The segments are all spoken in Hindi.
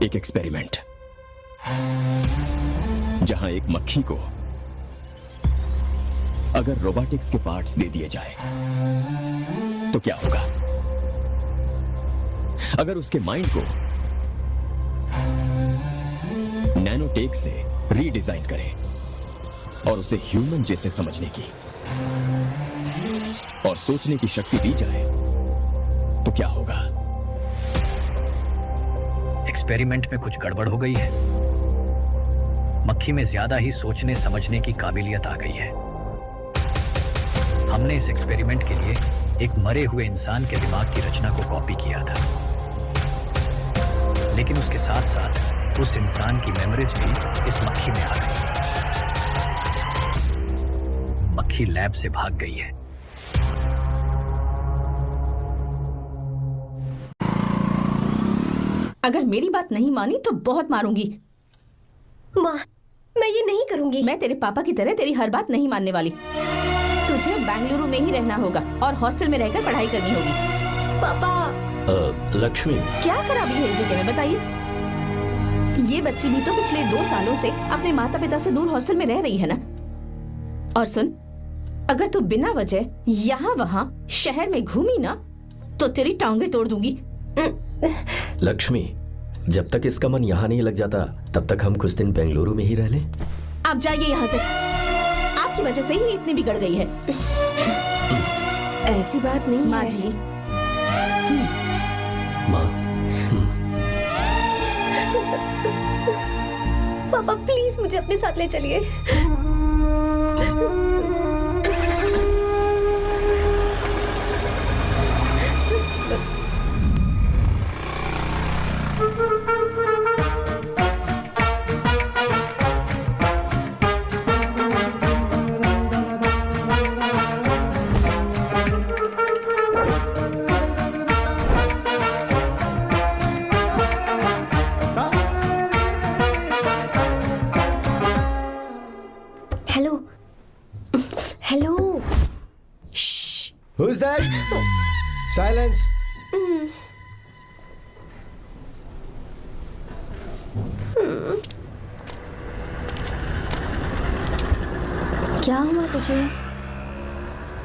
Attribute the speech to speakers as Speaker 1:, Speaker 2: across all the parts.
Speaker 1: एक एक्सपेरिमेंट जहां एक मक्खी को अगर रोबोटिक्स के पार्ट्स दे दिए जाए तो क्या होगा? अगर उसके माइंड को नैनोटेक से रीडिजाइन करें और उसे ह्यूमन जैसे समझने की और सोचने की शक्ति दी जाए तो क्या होगा?
Speaker 2: एक्सपेरिमेंट में कुछ गड़बड़ हो गई है। मक्खी में ज्यादा ही सोचने समझने की काबिलियत आ गई है। हमने इस एक्सपेरिमेंट के लिए एक मरे हुए इंसान के दिमाग की रचना को कॉपी किया था, लेकिन उसके साथ साथ उस इंसान की मेमोरीज भी इस मक्खी में आ गई। मक्खी लैब से भाग गई है।
Speaker 3: अगर मेरी बात नहीं मानी तो बहुत मारूंगी।
Speaker 4: माँ, मैं ये नहीं करूंगी।
Speaker 3: मैं तेरे पापा की तरह तेरी हर बात नहीं मानने वाली। तुझे बेंगलुरु में ही रहना होगा और हॉस्टल में रहकर पढ़ाई करनी होगी।
Speaker 4: पापा।
Speaker 1: लक्ष्मी,
Speaker 3: क्या खराबी है इस जगह में बताइए? ये बच्ची भी तो पिछले 2 सालों से अपने माता पिता से दूर हॉस्टल में रह रही है ना। और सुन, अगर तू बिना वजह यहाँ वहाँ शहर में घूमी ना तो तेरी टांगे तोड़ दूंगी।
Speaker 5: लक्ष्मी, जब तक इसका मन यहाँ नहीं लग जाता तब तक हम कुछ दिन बेंगलुरु में ही रह लें।
Speaker 3: आप जाइए यहाँ से। आपकी वजह से ही इतनी बिगड़ गई है।
Speaker 4: ऐसी बात नहीं
Speaker 3: माँ
Speaker 4: है।
Speaker 3: जी,
Speaker 5: माँ,
Speaker 4: पापा प्लीज मुझे अपने साथ ले चलिए। Hello hello.
Speaker 6: Who's that? Silence.
Speaker 4: क्या हुआ तुझे?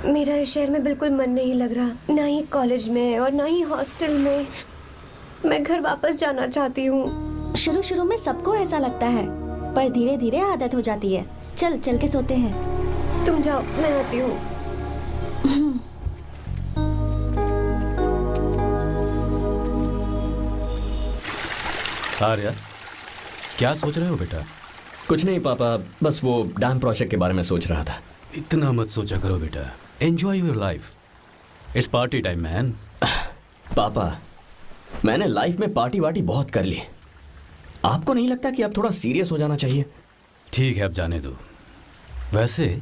Speaker 4: मेरा इस शहर में बिल्कुल मन नहीं लग रहा, ना ही कॉलेज में और ना ही हॉस्टल में। मैं घर वापस जाना चाहती हूँ।
Speaker 7: शुरू शुरू में सबको ऐसा लगता है, पर धीरे धीरे आदत हो जाती है। चल चल के सोते हैं।
Speaker 4: तुम जाओ, मैं आती हूँ।
Speaker 8: आर्या, क्या सोच रहे हो बेटा?
Speaker 5: कुछ नहीं पापा, बस वो डैम प्रोजेक्ट के बारे में सोच रहा था।
Speaker 8: इतना मत सोचा करो बेटा। Enjoy your life. It's party time man.
Speaker 5: पापा, मैंने लाइफ में पार्टी वार्टी बहुत कर ली। आपको नहीं लगता कि अब थोड़ा सीरियस हो जाना चाहिए?
Speaker 8: ठीक है, अब जाने दो। वैसे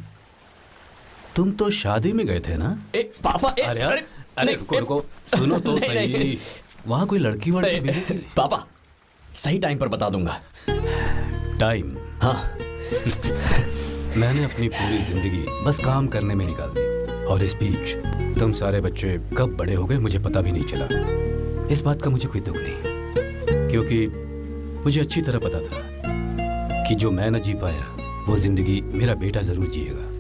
Speaker 8: तुम तो शादी में गए थे ना?
Speaker 5: पापा,
Speaker 8: आर्या, अरे रुको, सुनो तो सही। वहाँ कोई लड़की वड़की मिली थी?
Speaker 5: पापा, सही टाइम पर बता दूंगा।
Speaker 8: टाइम?
Speaker 5: हाँ।
Speaker 8: मैंने अपनी पूरी जिंदगी बस काम करने में निकाल दी, और इस बीच तुम सारे बच्चे कब बड़े हो गए मुझे पता भी नहीं चला। इस बात का मुझे कोई दुख नहीं, क्योंकि मुझे अच्छी तरह पता था कि जो मैं न जी पाया वो जिंदगी मेरा बेटा जरूर जिएगा।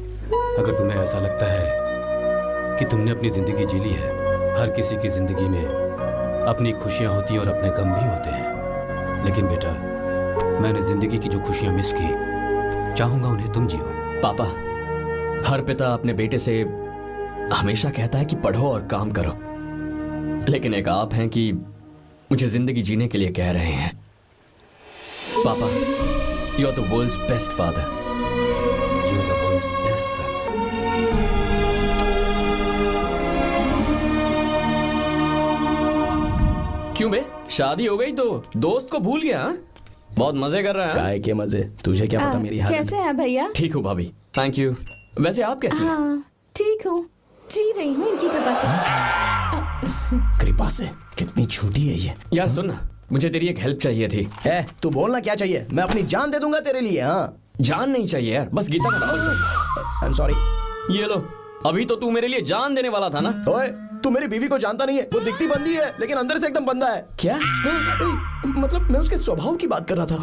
Speaker 8: अगर तुम्हें ऐसा लगता है कि तुमने अपनी जिंदगी जी ली है, हर किसी की जिंदगी में अपनी खुशियां होती हैं और अपने गम भी होते हैं, लेकिन बेटा मैंने जिंदगी की जो खुशियां मिस की, चाहूंगा उन्हें तुम जियो।
Speaker 5: पापा, हर पिता अपने बेटे से हमेशा कहता है कि पढ़ो और काम करो, लेकिन एक आप हैं कि मुझे जिंदगी जीने के लिए कह रहे हैं। पापा, you are the world's best father.
Speaker 8: You are the world's best son.
Speaker 5: क्यों बे, शादी हो गई तो दोस्त को भूल गया? हाँ? बहुत मजे कर रहा है।
Speaker 6: काय के मजे, तुझे क्या पता मेरी हालत।
Speaker 3: कैसे हैं भैया?
Speaker 5: ठीक हूँ भाभी, थैंक यू। वैसे आप कैसी हैं?
Speaker 3: हाँ ठीक हूँ, जी रही हूँ इनकी कृपा से।
Speaker 6: कृपा से? कितनी झूठी है ये।
Speaker 5: यार सुन ना, मुझे तेरी एक हेल्प चाहिए थी।
Speaker 6: है, तू बोलना क्या चाहिए? मैं अपनी जान दे दूंगा तेरे लिए। हाँ,
Speaker 5: जान नहीं चाहिए यार, बस गीता का नाम चाहिए।
Speaker 6: I am sorry.
Speaker 5: ये लो, अभी तो तू मेरे लिए जान देने वाला था ना।
Speaker 6: ओए, तू मेरी बीवी को जानता नहीं है। वो दिखती बंदी है लेकिन अंदर से एकदम बंदा है।
Speaker 5: क्या?
Speaker 6: मतलब मैं उसके स्वभाव की बात कर रहा था।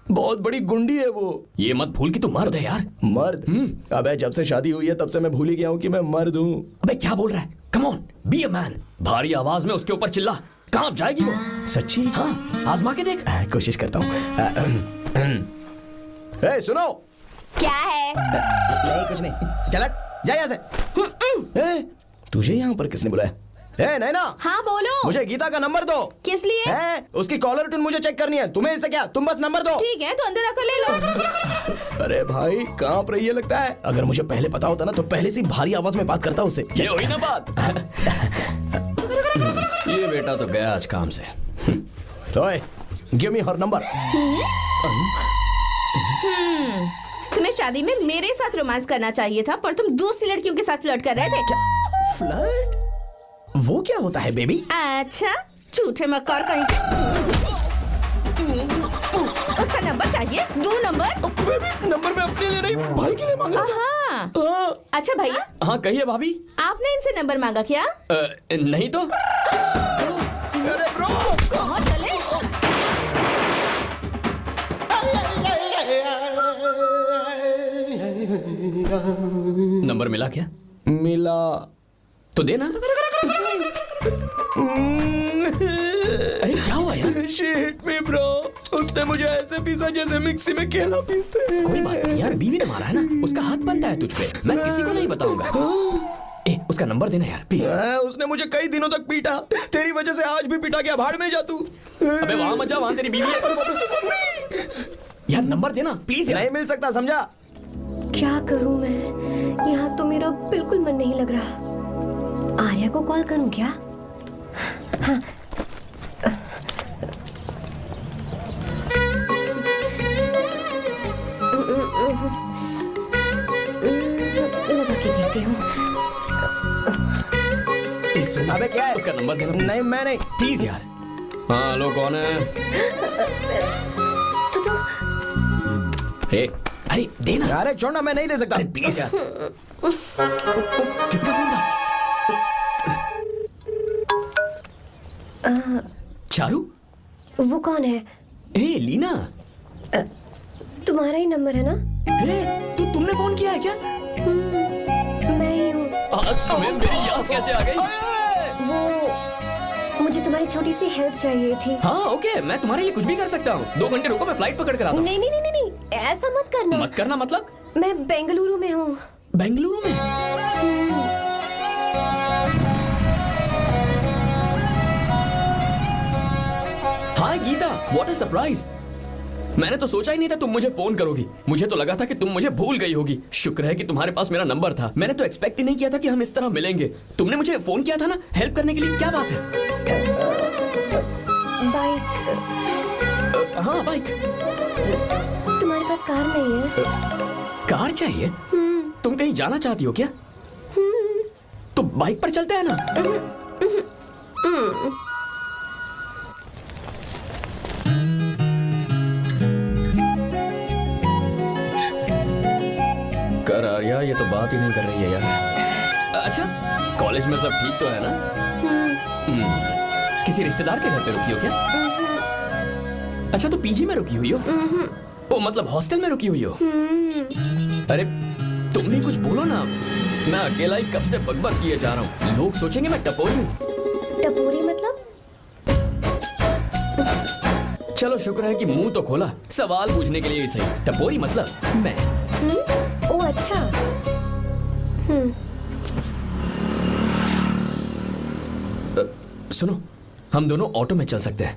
Speaker 6: बहुत बड़ी गुंडी है वो।
Speaker 5: ये मत भूल कि तू मर्द है यार।
Speaker 6: मर्द? अबे जब से शादी हुई है तब से मैं भूल ही गया हूँ कि मैं मर्द हूँ।
Speaker 5: अबे क्या बोल रहा है? Come on, be a man. भारी आवाज में उसके ऊपर चिल्ला, कहाँ जाएगी वो?
Speaker 6: सच्ची?
Speaker 5: हाँ, आजमा के देख।
Speaker 6: कोशिश करता हूँ। सुनो।
Speaker 3: क्या है?
Speaker 6: नहीं कुछ नहीं, चल जा यहाँ से। तुझे यहाँ पर किसने बुलाया? नैना।
Speaker 3: हाँ बोलो।
Speaker 6: मुझे गीता का नंबर दो।
Speaker 3: किस लिए?
Speaker 6: उसकी कॉलर ट्यून मुझे चेक करनी है। तुम्हें इससे क्या, तुम बस नंबर दो।
Speaker 3: ठीक है तो अंदर आकर ले लो।
Speaker 6: अरे भाई कांप रही है लगता है। अगर मुझे पहले पता होता ना तो पहले से भारी आवाज में बात करता उससे।
Speaker 5: ये हुई ना बात। ये बेटा तो गया आज काम से।
Speaker 6: गिव मी हर नंबर।
Speaker 3: तुम्हें शादी में मेरे साथ रोमांस करना चाहिए था, पर तुम दूसरी लड़कियों के साथ फ्लर्ट कर रहे थे। क्या
Speaker 6: फ्लर्ट? वो क्या होता है बेबी?
Speaker 3: अच्छा, झूठे मक्कार कहीं। उसका नंबर चाहिए? दो नंबर।
Speaker 6: बेबी नंबर मैं अपने लिए नहीं भाई के लिए मांग रहा था।
Speaker 3: हाँ। अच्छा भैया।
Speaker 5: हाँ कहिए भाभी।
Speaker 3: आपने इनसे नंबर मांगा क्या?
Speaker 5: नहीं तो।
Speaker 6: अरे ब्रो
Speaker 3: कहाँ चले?
Speaker 5: नंबर मिला क्या?
Speaker 6: मिला
Speaker 5: तो देना। अरे क्या हुआ यार?
Speaker 6: शिट मी ब्रो, उसने मुझे ऐसे पीसा जैसे मिक्सी में केला पीसते हैं।
Speaker 5: कोई बात नहीं यार, बीवी ने मारा है ना, उसका हाथ बनता है तुझ पे। मैं किसी को नहीं बताऊंगा। उसका नंबर देना यार प्लीज।
Speaker 6: उसने मुझे कई दिनों तक पीटा। तेरी वजह से आज भी पीटा गया। भाड़ में जा तू।
Speaker 5: अबे वहां मत जा, वहां तेरी बीवी है। यार नंबर देना प्लीज यार।
Speaker 6: नहीं मिल सकता, समझा?
Speaker 4: क्या करूं मैं? यहाँ तो मेरा बिल्कुल मन नहीं लग रहा। आर्या को कॉल करूं क्या? हाँ। लगा के देती हूँ।
Speaker 6: अबे क्या है?
Speaker 5: उसका नंबर देना please।
Speaker 6: नहीं मैं नहीं।
Speaker 5: प्लीज यार। हाँ हेलो, कौन है?
Speaker 4: तो
Speaker 5: हे, अरे देना।
Speaker 6: अरे छोड़ना, मैं नहीं दे सकता।
Speaker 5: अरे प्लीज यार। किसका फोन था? चारू?
Speaker 4: वो कौन है?
Speaker 5: ए लीना।
Speaker 4: तुम्हारा ही नंबर है ना?
Speaker 5: तुमने फोन किया है क्या?
Speaker 4: मैं ही हूँ।
Speaker 5: आज तुम्हें मेरी याद कैसे आ गई?
Speaker 4: वो मुझे तुम्हारी छोटी सी हेल्प चाहिए थी।
Speaker 5: हाँ ओके, मैं तुम्हारे लिए कुछ भी कर सकता हूँ। 2 घंटे रुको, मैं फ्लाइट पकड़ कर आता हूँ।
Speaker 4: नहीं नहीं नहीं नहीं, ऐसा मत करना।
Speaker 5: मत करना मतलब?
Speaker 4: मैं बेंगलुरु में हूँ।
Speaker 5: बेंगलुरु में? हाय गीता, व्हाट अ सरप्राइज। मैंने तो सोचा ही नहीं था तुम मुझे फोन करोगी। मुझे तो लगा था कि तुम मुझे भूल गई होगी। शुक्र है कि तुम्हारे पास मेरा नंबर था। मैंने तो एक्सपेक्ट ही नहीं किया था कि हम इस तरह मिलेंगे। तुमने मुझे फोन किया था ना हेल्प करने के लिए, क्या बात है?
Speaker 4: बाइक।
Speaker 5: हाँ बाइक।
Speaker 4: तुम्हारे पास कार नहीं है?
Speaker 5: कार चाहिए? तुम कहीं जाना चाहती हो क्या? तो बाइक पर चलते हैं ना। कर आर्या, ये तो बात ही नहीं कर रही है यार। अच्छा, कॉलेज में सब ठीक तो है ना? किसी रिश्तेदार के घर पे रुकी हो क्या? अच्छा तो पीजी में रुकी हुई हो? ओ मतलब हॉस्टल में रुकी हुई हो? अरे तुम भी कुछ बोलो ना। मैं अकेला ही कब से बकबक किए जा रहा हूँ। लोग सोचेंगे मैं टपोरी हूँ।
Speaker 4: टपोरी मतलब?
Speaker 5: चलो शुक्र है कि मुंह तो खोला, सवाल पूछने के लिए ही सही। टपोरी मतलब मैं।
Speaker 4: ओ अच्छा।
Speaker 5: सुनो, हम दोनों ऑटो में चल सकते हैं।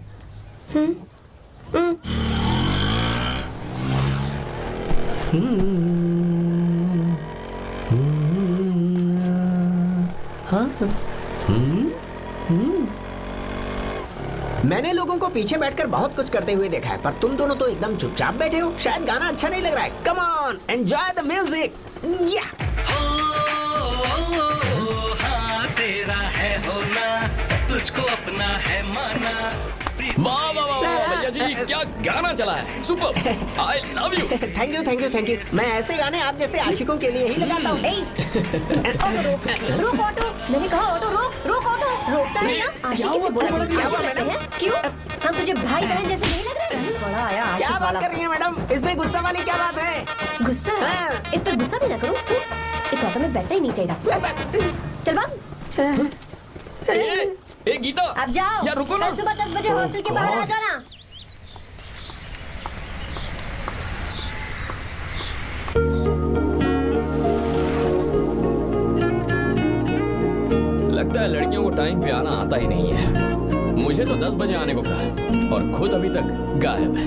Speaker 9: मैंने लोगों को पीछे बैठकर बहुत कुछ करते हुए देखा है, पर तुम दोनों तो एकदम चुपचाप बैठे हो। शायद गाना अच्छा नहीं लग रहा है। Come on, enjoy the music. या
Speaker 10: तेरा है होना, तुझको अपना है माना।
Speaker 5: वाह वाह वाह, भैया जी, क्या गाना चला है, super, I love you.
Speaker 9: Thank you thank you thank you. मैं ऐसे गाने आप जैसे आशिकों के लिए ही लगाता हूँ।
Speaker 4: ऑटो रोक ऑटो, मैंने कहा ऑटो रोक रोक ऑटो। रोकता है ना, आशिकी से बोला कि
Speaker 9: क्या
Speaker 4: आशिक
Speaker 9: हुआ
Speaker 4: लगते
Speaker 9: मैडम?
Speaker 4: हैं। क्यों हम तुझे भाई बहन जैसे नहीं लग रहे? बड़ा आया
Speaker 9: क्या
Speaker 4: आशिक
Speaker 9: बात
Speaker 4: वाला।
Speaker 9: कर रही है मैडम, इसमें गुस्सा वाली क्या बात है?
Speaker 4: गुस्सा?
Speaker 9: हाँ।
Speaker 4: इस पर गुस्सा भी ना करो। इस ऑटो में बैठना ही नहीं चाहिए। चल भाग।
Speaker 5: ए गीता,
Speaker 4: अब जाओ।
Speaker 5: यार रुको ना।
Speaker 4: कल सुबह 10 बजे हॉस्टल के बाहर आ जाना।
Speaker 5: लगता है लड़कियों को टाइम पे आना आता ही नहीं है। मुझे तो 10 बजे आने को कहा है और खुद अभी तक गायब है।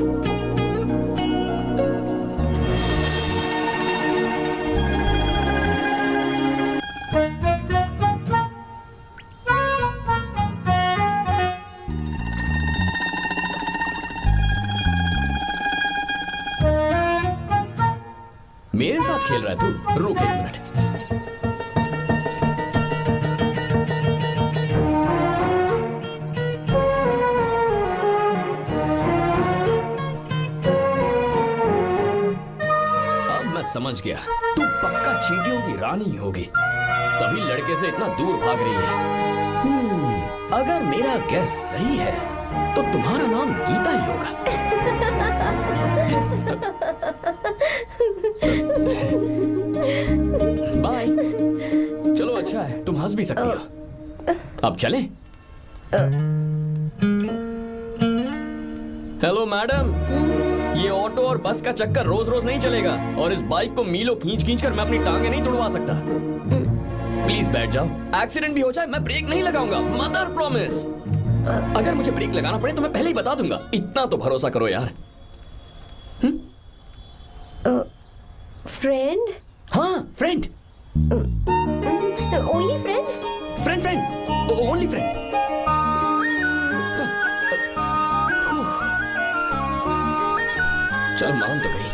Speaker 5: मेरे साथ खेल रहा है तू? रुक 1 मिनट। समझ गया, तू पक्का चींटियों की रानी होगी, तभी लड़के से इतना दूर भाग रही है। अगर मेरा गैस सही है तो तुम्हारा नाम गीता ही होगा। बाय। चलो अच्छा है, तुम हंस भी सकती हो। अब चलें? हेलो मैडम, ये ऑटो और बस का चक्कर रोज रोज नहीं चलेगा और इस बाइक को मीलों खींच खींच कर मैं अपनी टांगे नहीं तुड़वा सकता। प्लीज बैठ जाओ, एक्सीडेंट भी हो जाए मैं ब्रेक नहीं लगाऊंगा, मदर प्रॉमिस। अगर मुझे ब्रेक लगाना पड़े तो मैं पहले ही बता दूंगा, इतना तो भरोसा करो यार।
Speaker 4: फ्रेंड?
Speaker 5: हाँ friend.
Speaker 4: Only friend?
Speaker 5: Friend friend, only friend. चल मान तो गई।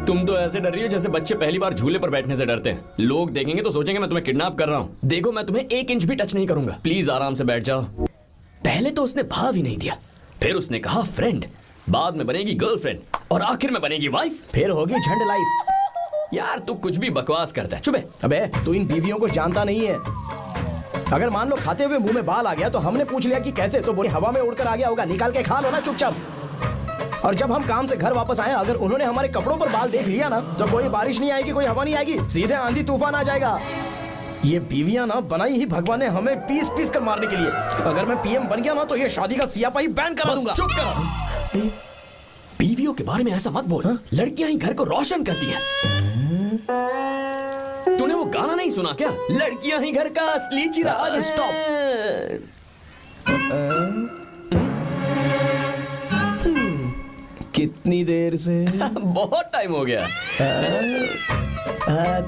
Speaker 5: तुम तो ऐसे डर रही हो जैसे बच्चे पहली बार झूले पर बैठने से डरते हैं। लोग देखेंगे तो सोचेंगे मैं तुम्हें किडनैप कर रहा हूं। देखो मैं तुम्हें 1 इंच भी टच नहीं करूंगा, प्लीज आराम से बैठ जाओ। पहले तो उसने भाव ही नहीं दिया, फिर उसने कहा फ्रेंड, बाद में बनेगी गर्लफ्रेंड और आखिर में बनेगी वाइफ,
Speaker 6: फिर होगी झंड लाइफ।
Speaker 5: यार तू कुछ भी बकवास करता है, चुप है।
Speaker 6: अबे तू इन बीवियों को जानता नहीं है। अगर मान लो खाते हुए मुंह में बाल आ गया तो हमने पूछ लिया कि कैसे, तो बोले हवा में उड़कर आ गया होगा, निकाल के खा लो ना चुपचाप। और जब हम काम से घर वापस आए, अगर उन्होंने हमारे कपड़ों पर बाल देख लिया ना, तो कोई बारिश नहीं आएगी, कोई हवा नहीं आएगी, सीधे आंधी तूफान आ जाएगा। ये बीवियां ना बनाई ही भगवान ने हमें पीस पीस कर मारने के लिए। अगर मैं पीएम बन गया ना तो ये शादी का सियापाही बैन करा दूंगा।
Speaker 5: चुप करो। बीवियों के बारे में ऐसा मत बोल, लड़कियां ही घर को रोशन करती हैं। तूने वो गाना नहीं सुना क्या, लड़कियां ही घर का असली चिराग। स्टॉप।
Speaker 6: कितनी देर से?
Speaker 5: बहुत टाइम हो गया।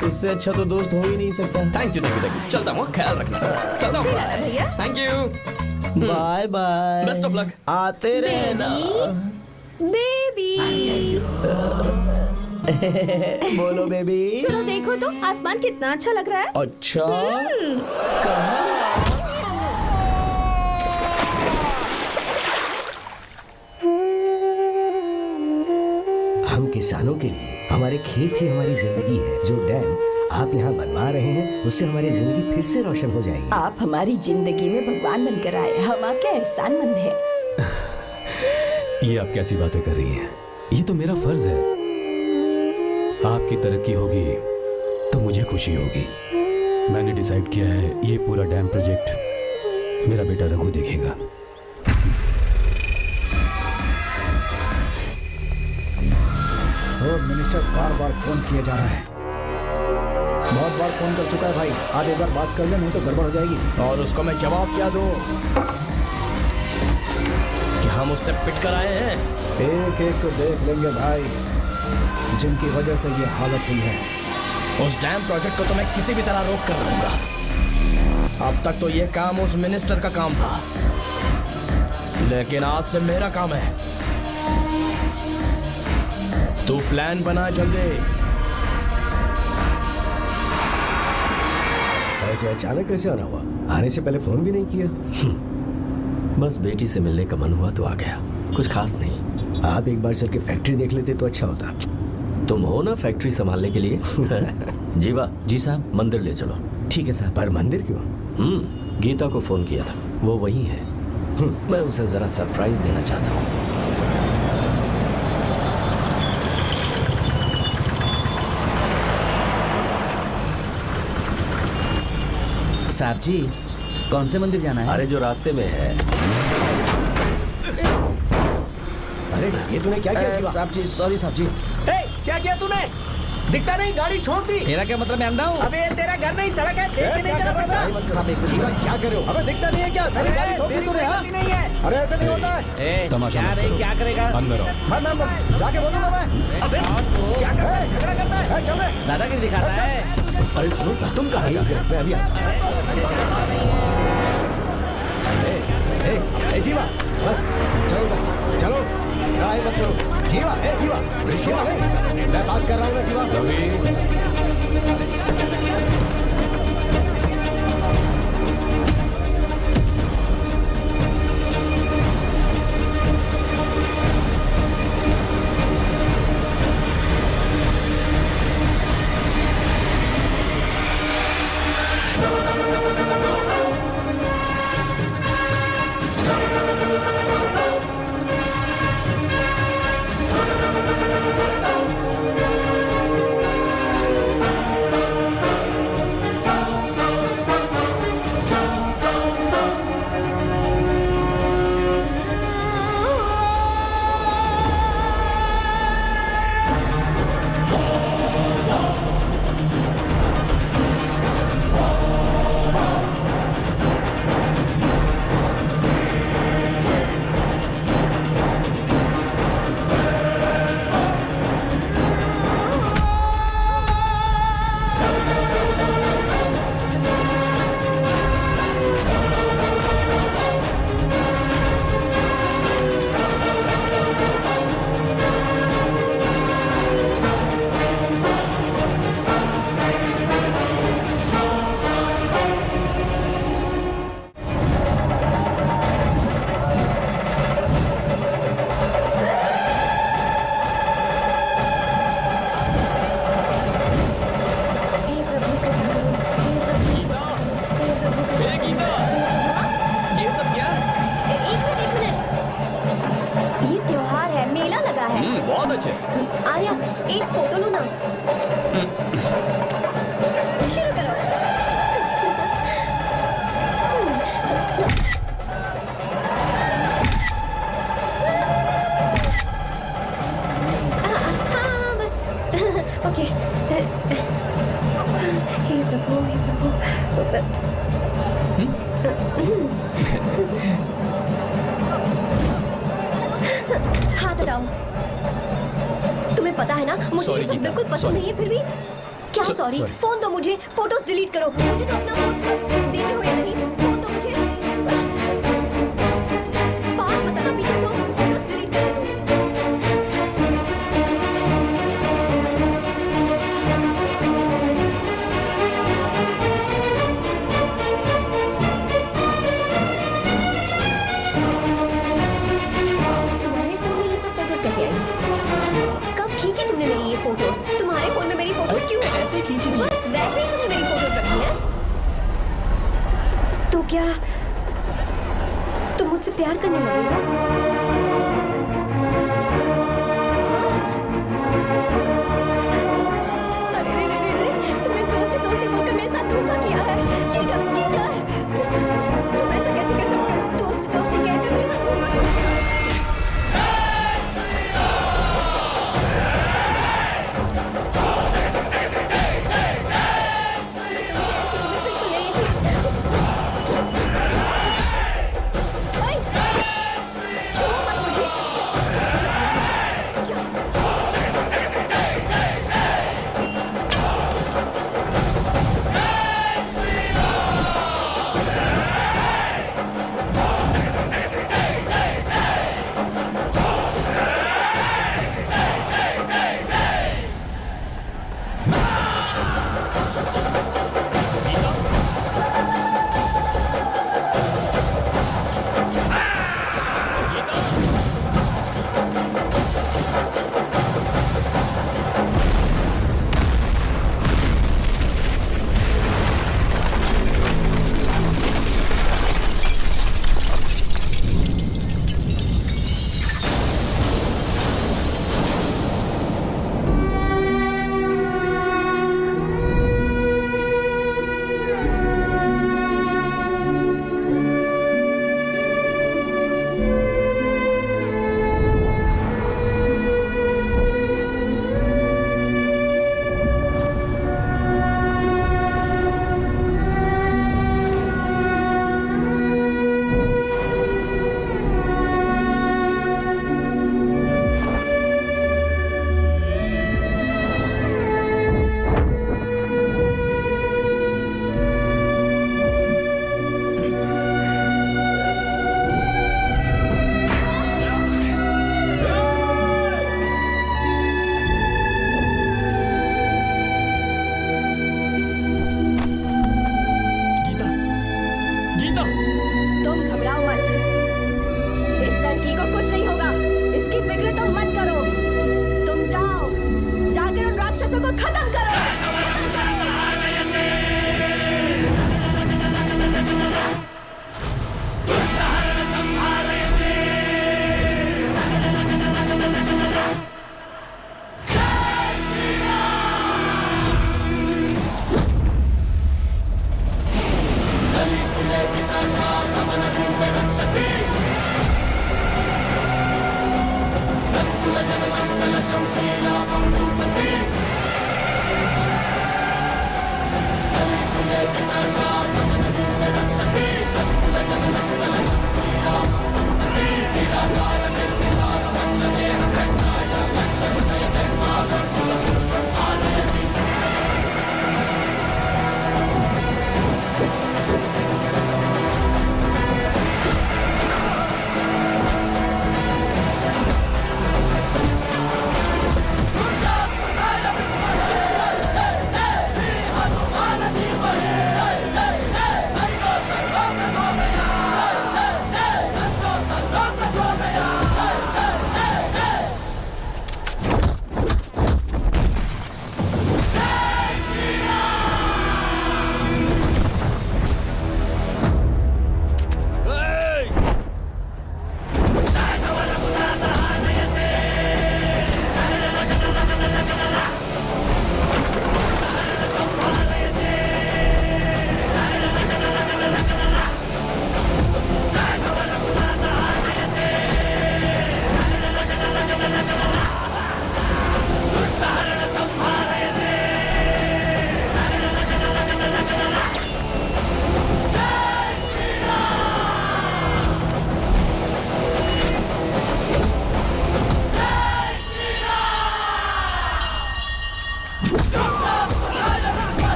Speaker 6: तुझसे अच्छा तो दोस्त हो ही नहीं सकता।
Speaker 5: Thank you thank you. चलता हूँ, ख्याल रखना। चलता हूँ। Thank you.
Speaker 6: Bye bye.
Speaker 5: Best of luck.
Speaker 6: आते रहना।
Speaker 3: बेबी।
Speaker 6: बोलो बेबी।
Speaker 3: सुनो देखो तो आसमान कितना अच्छा लग रहा है।
Speaker 6: अच्छा।
Speaker 10: हम किसानों के लिए हमारे खेत ही हमारी जिंदगी है। जो डैम आप यहाँ बनवा रहे हैं उससे हमारी जिंदगी फिर से रोशन हो जाएगी।
Speaker 11: आप हमारी जिंदगी में भगवान बनकर आए, हम आपके एहसानमंद हैं।
Speaker 8: ये आप कैसी बातें कर रही हैं? ये तो मेरा फर्ज है। आपकी तरक्की होगी तो मुझे खुशी होगी। मैंने डिसाइड किया है ये पूरा डैम प्रोजेक्ट मेरा बेटा रघु देखेगा।
Speaker 2: मिनिस्टर बार बार फोन किया जा रहा है। बहुत बार फोन कर चुका है भाई, आज एक बार बात कर ले, नहीं तो गड़बड़ हो जाएगी।
Speaker 6: और उसको मैं जवाब क्या दूं कि हम उससे पिट कर आए हैं?
Speaker 2: एक एक को देख लेंगे भाई, जिनकी वजह से ये हालत हुई है।
Speaker 6: उस डैम प्रोजेक्ट को तो मैं किसी भी तरह रोक कर रहूंगा। अब तक तो ये काम उस मिनिस्टर का काम था, लेकिन आज से मेरा काम है। तू प्लान बना जल्दी।
Speaker 10: ऐसे अचानक कैसे आना हुआ? आने से पहले फोन भी नहीं किया।
Speaker 5: बस बेटी से मिलने का मन हुआ तो आ गया, कुछ खास नहीं।
Speaker 10: आप एक बार चल के फैक्ट्री देख लेते तो अच्छा होता।
Speaker 5: तुम हो ना फैक्ट्री संभालने के लिए। जीवा।
Speaker 12: जी साहब।
Speaker 5: मंदिर ले चलो।
Speaker 12: ठीक है साहब।
Speaker 10: पर मंदिर क्यों?
Speaker 5: गीता को फोन किया था, वो वही है। मैं उसे जरा सरप्राइज देना चाहता हूँ।
Speaker 12: साहब जी, कौन से मंदिर जाना है?
Speaker 5: अरे जो रास्ते में है।
Speaker 10: अरे ये तूने क्या किया जीवा?
Speaker 12: साहब जी, सॉरी साहब जी।
Speaker 9: क्या किया तूने? दिखता नहीं, गाड़ी ठोक दी।
Speaker 12: तेरा क्या मतलब, मैं अंधा हूँ?
Speaker 9: अबे ये तेरा घर नहीं, सड़क है, देख के नहीं चला सकता।
Speaker 12: साहब एक
Speaker 10: जीवा क्या कर रहे हो?
Speaker 6: अबे दिखता नहीं है क्या? मैंने गाड़ी ठोक दी तूने, हाँ?
Speaker 9: नहीं है।
Speaker 6: अरे ऐसे नहीं होता है।
Speaker 8: तमाशा
Speaker 12: क्या
Speaker 8: मत
Speaker 12: रे,
Speaker 8: करो।
Speaker 12: क्या करेगा?
Speaker 8: अंदर आओ।
Speaker 6: मैं जाके बोलूंगा मैं।
Speaker 9: अबे क्या कर रहा है? झगड़ा करता है।
Speaker 6: चल रहे।
Speaker 12: दादागिरी दिखाता है।
Speaker 5: अरे सुनो, तुम कहाँ जा रहे हो?
Speaker 10: मैं अभी ए जीवा, बस चलो चलो, लड़ाई मत करो। जीवा, ए जीवा, जीवा, मैं बात कर रहा हूँ ना जीवा।
Speaker 8: रवि,
Speaker 5: बहुत अच्छे।
Speaker 4: आर्या, एक फोटो लो ना। शुरू करो। हाँ, बस। ओके। हे प्रभु, हे प्रभु। हाथ हटाओ। तुम्हें पता है ना, मुझे ये सब बिल्कुल पसंद नहीं है, फिर भी क्या सॉरी? फोन दो मुझे, फोटोज डिलीट करो। मुझे तो अपना फोन देते हो या नहीं? फोन दो मुझे। पास मत आना, पीछे दो, फोटोज डिलीट कर दो। तुम्हारे फोन में ये सब फोटोज कैसे आई? कब खींची तुमने मेरी ये फोटोज? तुम्हारे फोन में मेरी फोटोज क्यों है?
Speaker 12: ऐसे खींची थी।
Speaker 4: बस वैसे ही तुमने मेरी फोटोज रखी है। तो क्या तुम मुझसे प्यार करने लगे हो? अरे रे रे रे रे, तुमने दोस्ती दोस्ती बोलकर मेरे साथ धोखा किया है। Cheater, cheater. तुम ऐसा कैसे कर सकते हो? दोस्ती दोस्ती कहकर मेरे साथ धोखा किया।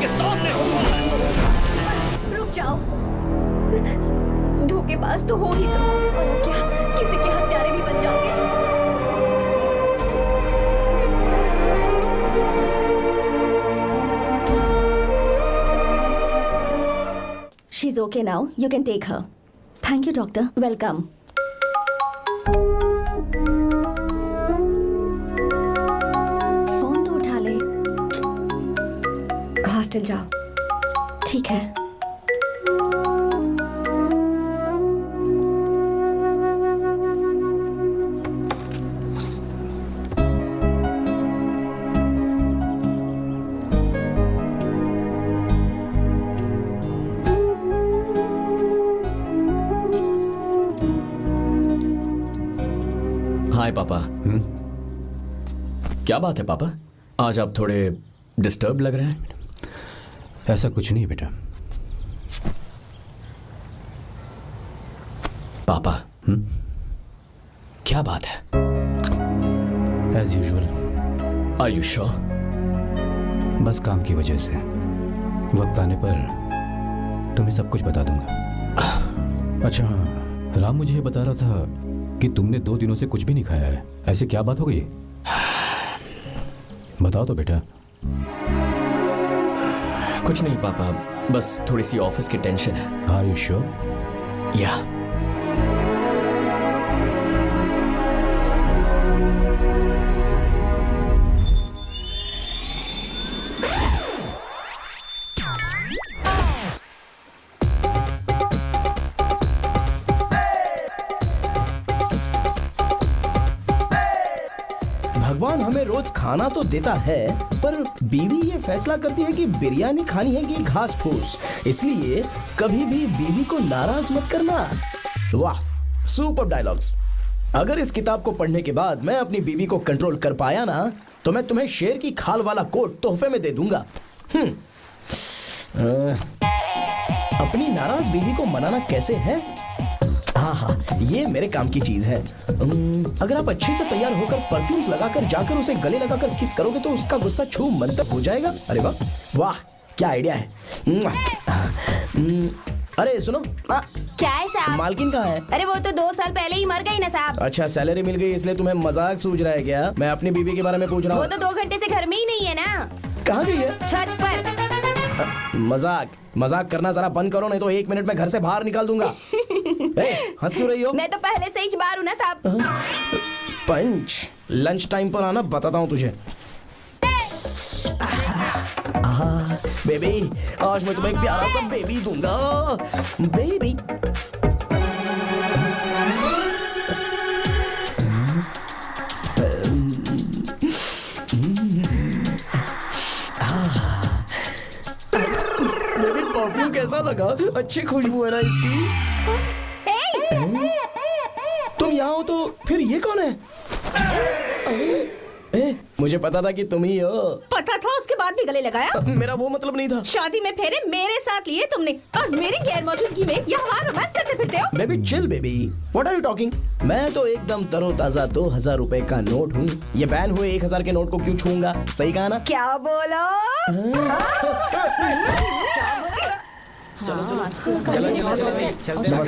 Speaker 5: के सामने हुआ है।
Speaker 4: रुक जाओ, धोखेबाज तो हो ही तुम, और क्या किसी के हत्यारे भी बन जाओगे।
Speaker 7: She's okay now. You can take her. Thank you, doctor. Welcome. Phone तो उठा ले।
Speaker 4: हॉस्टल जाओ।
Speaker 7: ठीक है।
Speaker 5: हाय पापा। क्या बात है पापा, आज आप थोड़े डिस्टर्ब लग रहे हैं।
Speaker 8: ऐसा कुछ नहीं बेटा।
Speaker 5: पापा क्या बात है?
Speaker 8: As usual.
Speaker 5: Are you sure?
Speaker 8: बस काम की वजह से वक्त आने पर तुम्हें सब कुछ बता दूंगा। अच्छा हाँ, राम मुझे ये बता रहा था कि तुमने 2 दिनों से कुछ भी नहीं खाया है। ऐसे क्या बात हो गई? बताओ तो बेटा।
Speaker 5: कुछ नहीं पापा, बस थोड़ी सी ऑफिस की टेंशन है।
Speaker 8: Are you sure?
Speaker 5: या
Speaker 6: भगवान हमें रोज खाना तो देता है, पर बीवी ये फैसला करती है कि बिरयानी खानी है कि घास फूस। इसलिए कभी भी बीवी को नाराज मत करना। वाह, सुपर डायलॉग्स। अगर इस किताब को पढ़ने के बाद मैं अपनी बीवी को कंट्रोल कर पाया ना, तो मैं तुम्हें शेर की खाल वाला कोट तोहफे में दे दूंगा। अपनी नाराज बीवी को मनाना कैसे है? हाँ हाँ, ये मेरे काम की चीज है। अगर आप अच्छे से तैयार होकर परफ्यूम्स लगाकर जाकर उसे गले लगाकर किस करोगे तो उसका गुस्सा छू मंतर हो जाएगा। अरे वाह वाह, क्या आइडिया है। अरे सुनो,
Speaker 11: क्या है साहब?
Speaker 6: मालकिन कहाँ है?
Speaker 11: अरे वो तो 2 साल पहले ही मर गई ना साहब।
Speaker 6: अच्छा, सैलरी मिल गई इसलिए तुम्हें मजाक सूझ रहा है क्या? मैं अपनी बीवी के बारे में पूछ रहा
Speaker 11: वो
Speaker 6: हूँ।
Speaker 11: तो 2 घंटे से घर में ही नहीं है ना।
Speaker 6: कहाँ गई है?
Speaker 11: छत पर।
Speaker 6: मजाक करना जरा बंद करो, नहीं तो 1 मिनट में घर से बाहर निकाल दूंगा। हंस क्यों रही हो?
Speaker 11: मैं तो पहले से ही बाहर हूँ ना साहब।
Speaker 6: पंच, लंच टाइम पर आना, बताता हूँ तुझे। बेबी, आज मैं तुम्हें एक प्यारा सा बेबी दूंगा। बेबी परफ्यूम कैसा लगा? अच्छी खुशबू है ना इसकी। तुम यहाँ हो तो फिर ये कौन है? मुझे पता था कि तुम ही हो।
Speaker 3: पता था, उसके बाद भी गले लगाया?
Speaker 6: मेरा वो मतलब नहीं था।
Speaker 3: शादी में फेरे मेरे साथ लिए तुमने और मेरी गैर मौजूदगी में यहाँ रोमांस करते फिरते हो।
Speaker 6: Baby chill baby, what are you talking? मैं तो एकदम तरोताजा 2000 रुपए का नोट हूँ। ये बैन हुए 1000 के नोट को क्यों छूऊंगा? सही कहा ना?
Speaker 11: क्या बोलो?
Speaker 6: चलो नमस्ते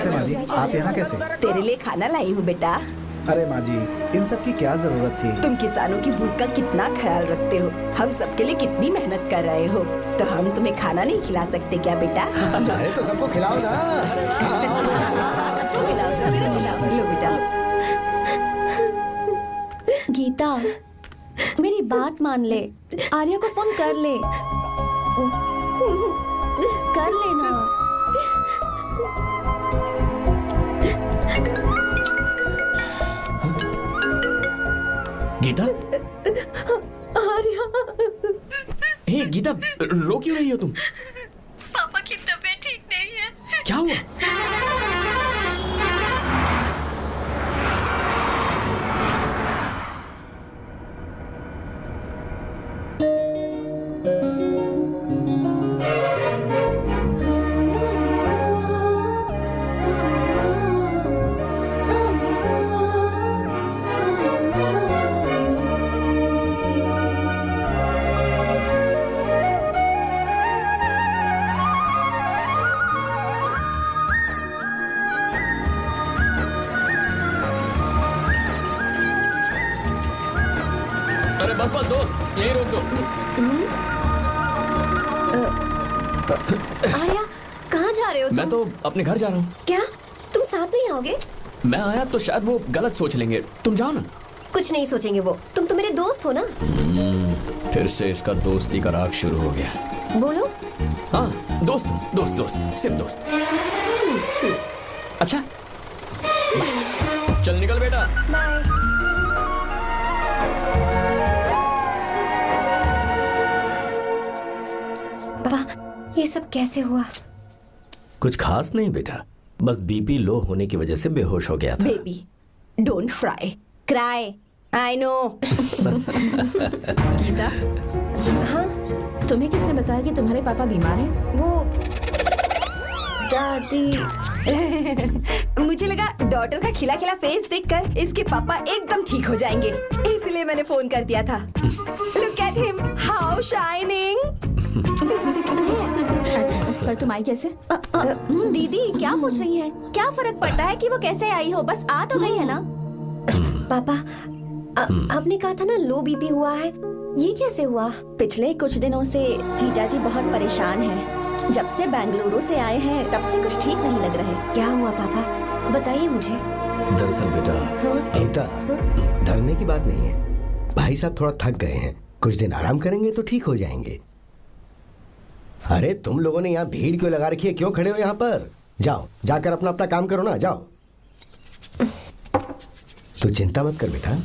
Speaker 6: माँ जी, आप यहाँ कैसे?
Speaker 11: तेरे लिए खाना लाई हूँ बेटा।
Speaker 2: अरे माँ जी, इन सब की क्या जरूरत थी?
Speaker 11: तुम किसानों की भूख का कितना ख्याल रखते हो, हम सबके लिए कितनी मेहनत कर रहे हो, तो हम तुम्हें खाना नहीं खिला सकते क्या बेटा?
Speaker 2: अरे तो सबको खिलाओ ना।
Speaker 3: सबको खिलाओ।
Speaker 11: लो बेटा।
Speaker 7: गीता, मेरी बात मान ले, आर्या को फोन कर ले। कर लेना।
Speaker 5: गीता,
Speaker 3: आर्या,
Speaker 5: हे गीता, रो क्यों रही हो तुम?
Speaker 3: पापा की तबीयत ठीक नहीं है।
Speaker 5: क्या हुआ? यही रोक दो।
Speaker 4: आर्या, कहाँ जा रहे हो तुम?
Speaker 5: मैं तो अपने घर जा रहा हूँ।
Speaker 4: क्या तुम साथ नहीं आओगे?
Speaker 5: मैं आया तो शायद वो गलत सोच लेंगे, तुम जाओ ना।
Speaker 4: कुछ नहीं सोचेंगे वो, तुम तो मेरे दोस्त हो ना।
Speaker 5: फिर से इसका दोस्ती का राग शुरू हो गया।
Speaker 4: बोलो।
Speaker 5: हाँ, दोस्त हूँ, दोस्त दोस्त, सिर्फ दोस्त। अच्छा, चल निकल बेटा।
Speaker 4: बाय। पापा, ये सब कैसे हुआ?
Speaker 10: कुछ खास नहीं बेटा, बस बीपी लो होने की वजह से बेहोश हो गया था।
Speaker 11: Baby, don't fry, cry, I know.
Speaker 3: Geeta,
Speaker 4: हाँ,
Speaker 3: तुम्हें किसने बताया कि तुम्हारे पापा बीमार हैं?
Speaker 4: वो दादी।
Speaker 11: मुझे लगा डॉटर का खिला खिला फेस देखकर इसके पापा एकदम ठीक हो जाएंगे, इसलिए मैंने फोन कर दिया था। Look at him, how shining.
Speaker 3: अच्छा, पर तुम आई कैसे?
Speaker 7: दीदी क्या पूछ रही हैं? क्या फर्क पड़ता है कि वो कैसे आई हो, बस आ तो गई है ना।
Speaker 4: पापा, आपने कहा था ना लो बीपी हुआ है, ये कैसे हुआ?
Speaker 7: पिछले कुछ दिनों से जीजा जी बहुत परेशान हैं। जब से बेंगलुरु से आए हैं तब से कुछ ठीक नहीं लग रहे।
Speaker 4: क्या हुआ पापा, बताइए मुझे।
Speaker 10: दरअसल बेटा, गीता, डरने की बात नहीं है। भाई साहब थोड़ा थक गए हैं, कुछ दिन आराम करेंगे तो ठीक हो जाएंगे। अरे तुम लोगों ने यहाँ भीड़ क्यों लगा रखी है, क्यों खड़े हो यहाँ पर? जाओ, जाकर अपना अपना काम करो ना, जाओ। तू चिंता मत कर बेटा।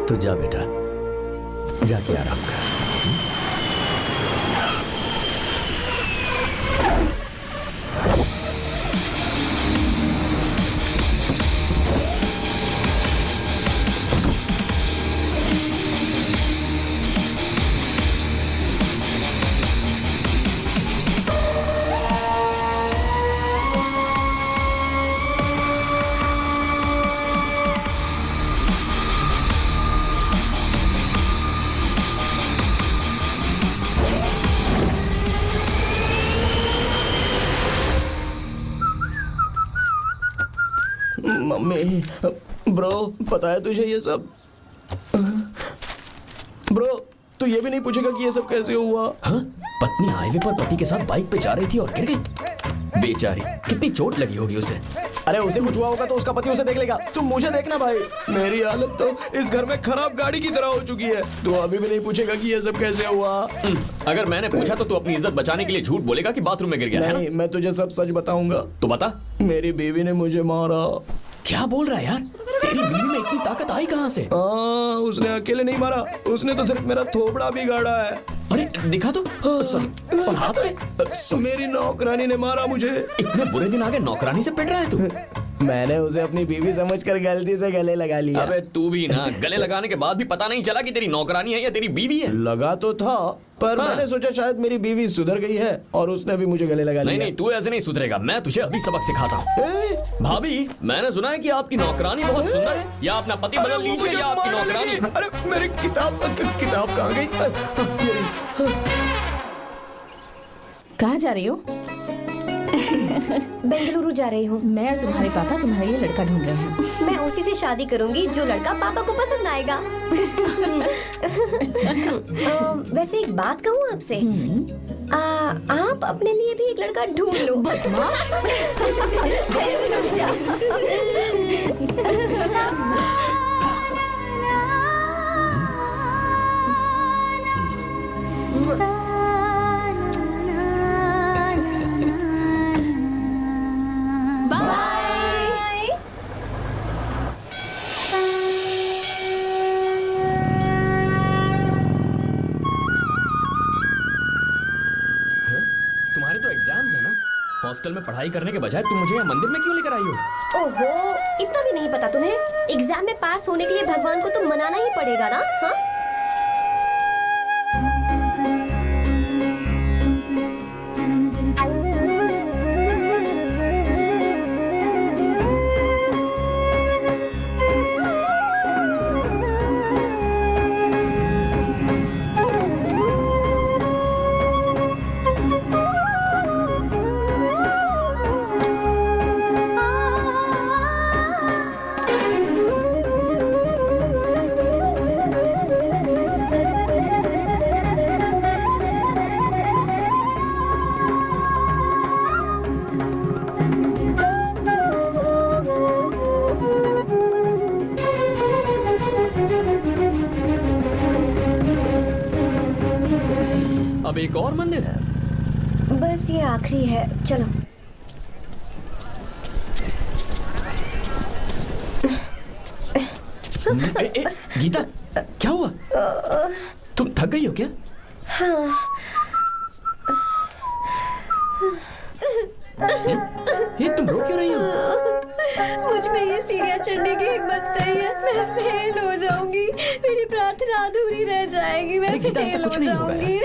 Speaker 10: तू जा बेटा, जाके आराम कर।
Speaker 6: मम्मी, ब्रो, पता है तुझे ये सब? ब्रो, तू ये भी नहीं पूछेगा कि ये सब कैसे हुआ?
Speaker 5: हाँ? पत्नी हाईवे पर पति के साथ बाइक पे जा रही थी और गिर गई। बेचारी, कितनी चोट लगी होगी उसे।
Speaker 6: अरे उसे कुछ हुआ होगा तो उसका पति उसे देख लेगा, तुम मुझे देखना भाई। मेरी हालत तो इस घर में खराब गाड़ी की तरह हो चुकी है। तू अभी भी नहीं पूछेगा कि ये सब कैसे हुआ?
Speaker 5: अगर मैंने पूछा तो तू अपनी इज्जत बचाने के लिए झूठ बोलेगा कि बाथरूम में गिर गया है
Speaker 6: नहीं,
Speaker 5: ना?
Speaker 6: मैं तुझे सब सच बताऊंगा।
Speaker 5: तो बता।
Speaker 6: मेरी बीवी ने मुझे मारा।
Speaker 5: क्या बोल रहा है यार? तेरी बीवी में इतनी ताकत आई कहाँ से?
Speaker 6: उसने अकेले नहीं मारा, उसने तो सिर्फ मेरा थोबड़ा बिगाड़ा है।
Speaker 5: अरे दिखा तो। और हाथ पे?
Speaker 6: मेरी नौकरानी ने मारा मुझे।
Speaker 5: इतने बुरे दिन आ गए, नौकरानी से पिट रहा है तू?
Speaker 6: मैंने उसे अपनी बीवी समझकर गलती से गले लगा लिया।
Speaker 5: अबे तू भी ना, गले लगाने के बाद भी पता नहीं चला कि तेरी नौकरानी है या तेरी बीवी है।
Speaker 6: लगा तो था, पर मैंने सोचा शायद मेरी बीवी सुधर गई है और उसने भी मुझे गले लगा लिया।
Speaker 5: नहीं, तू ऐसे नहीं सुधरेगा, मैं तुझे अभी सबक सिखाता हूँ। भाभी, मैंने सुना है कि आपकी नौकरानी बहुत सुंदर है, या अपना पति बदल लीजिए या आपकी नौकरानी।
Speaker 6: अरे मेरी किताब कहाँ गई?
Speaker 3: कहाँ जा रही हो?
Speaker 4: बेंगलुरु जा रही हूँ।
Speaker 3: मैं और तुम्हारे पापा तुम्हारे लिए लड़का ढूंढ रहे हैं।
Speaker 4: मैं उसी से शादी करूंगी जो लड़का पापा को पसंद आएगा। वैसे एक बात कहूँ आपसे, आप अपने लिए भी एक लड़का ढूंढ लो।
Speaker 5: हॉस्टल में पढ़ाई करने के बजाय तुम मुझे यहाँ मंदिर में क्यों लेकर आई हो?
Speaker 4: ओहो, इतना भी नहीं पता तुम्हें? एग्जाम में पास होने के लिए भगवान को तो मनाना ही पड़ेगा ना? हाँ?
Speaker 5: अब एक और मंदिर?
Speaker 4: बस ये आखिरी है, चलो।
Speaker 5: गीता, क्या हुआ? तुम थक गई हो क्या?
Speaker 4: हाँ।
Speaker 5: ये तुम रो क्यों रही हो?
Speaker 4: मुझ में ये सीढ़ियाँ चढ़ने की हिम्मत नहीं है। मैं फेल हो जाऊंगी, मेरी प्रार्थना अधूरी रह जाएगी। मैं फेल हो जाऊंगी,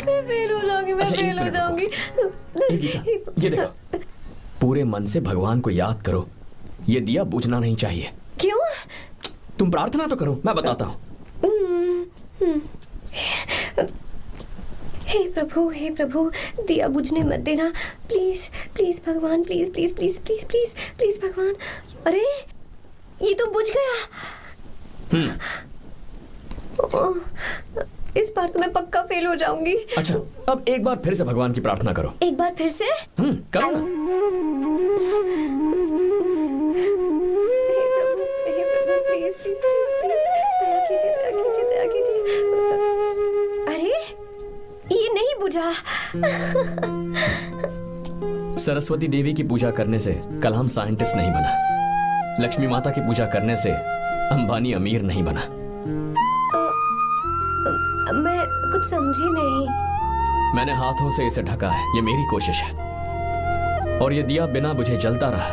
Speaker 4: मैं फेल हो जाऊंगी, मैं फेल हो जाऊंगी।
Speaker 5: गीता, ये देखो, पूरे मन से भगवान को याद करो। ये दिया बुझना नहीं चाहिए।
Speaker 4: क्यों?
Speaker 5: तुम प्रार्थना तो करो, मैं बताता हूँ।
Speaker 4: हे प्रभु, दिया बुझने मत देना, प्लीज प्लीज भगवान, please please please please please please भगवान। अरे ये तो बुझ गया। इस बार तो मैं पक्का फेल हो जाऊंगी।
Speaker 5: अच्छा, अब एक बार फिर से भगवान की प्रार्थना करो।
Speaker 4: एक बार फिर से?
Speaker 5: करो ना।
Speaker 4: हे प्रभु, प्लीज प्लीज प्लीज प्लीज, दया कीजिए, दया कीजिए, दया कीजिए। अरे ये नहीं बुझा।
Speaker 5: सरस्वती देवी की पूजा करने से कलाम साइंटिस्ट नहीं बना। लक्ष्मी माता की पूजा करने से अंबानी अमीर नहीं बना।
Speaker 4: मैं कुछ समझी नहीं।
Speaker 5: मैंने हाथों से इसे ढका है, ये मेरी कोशिश है। और ये दिया बिना बुझे जलता रहा,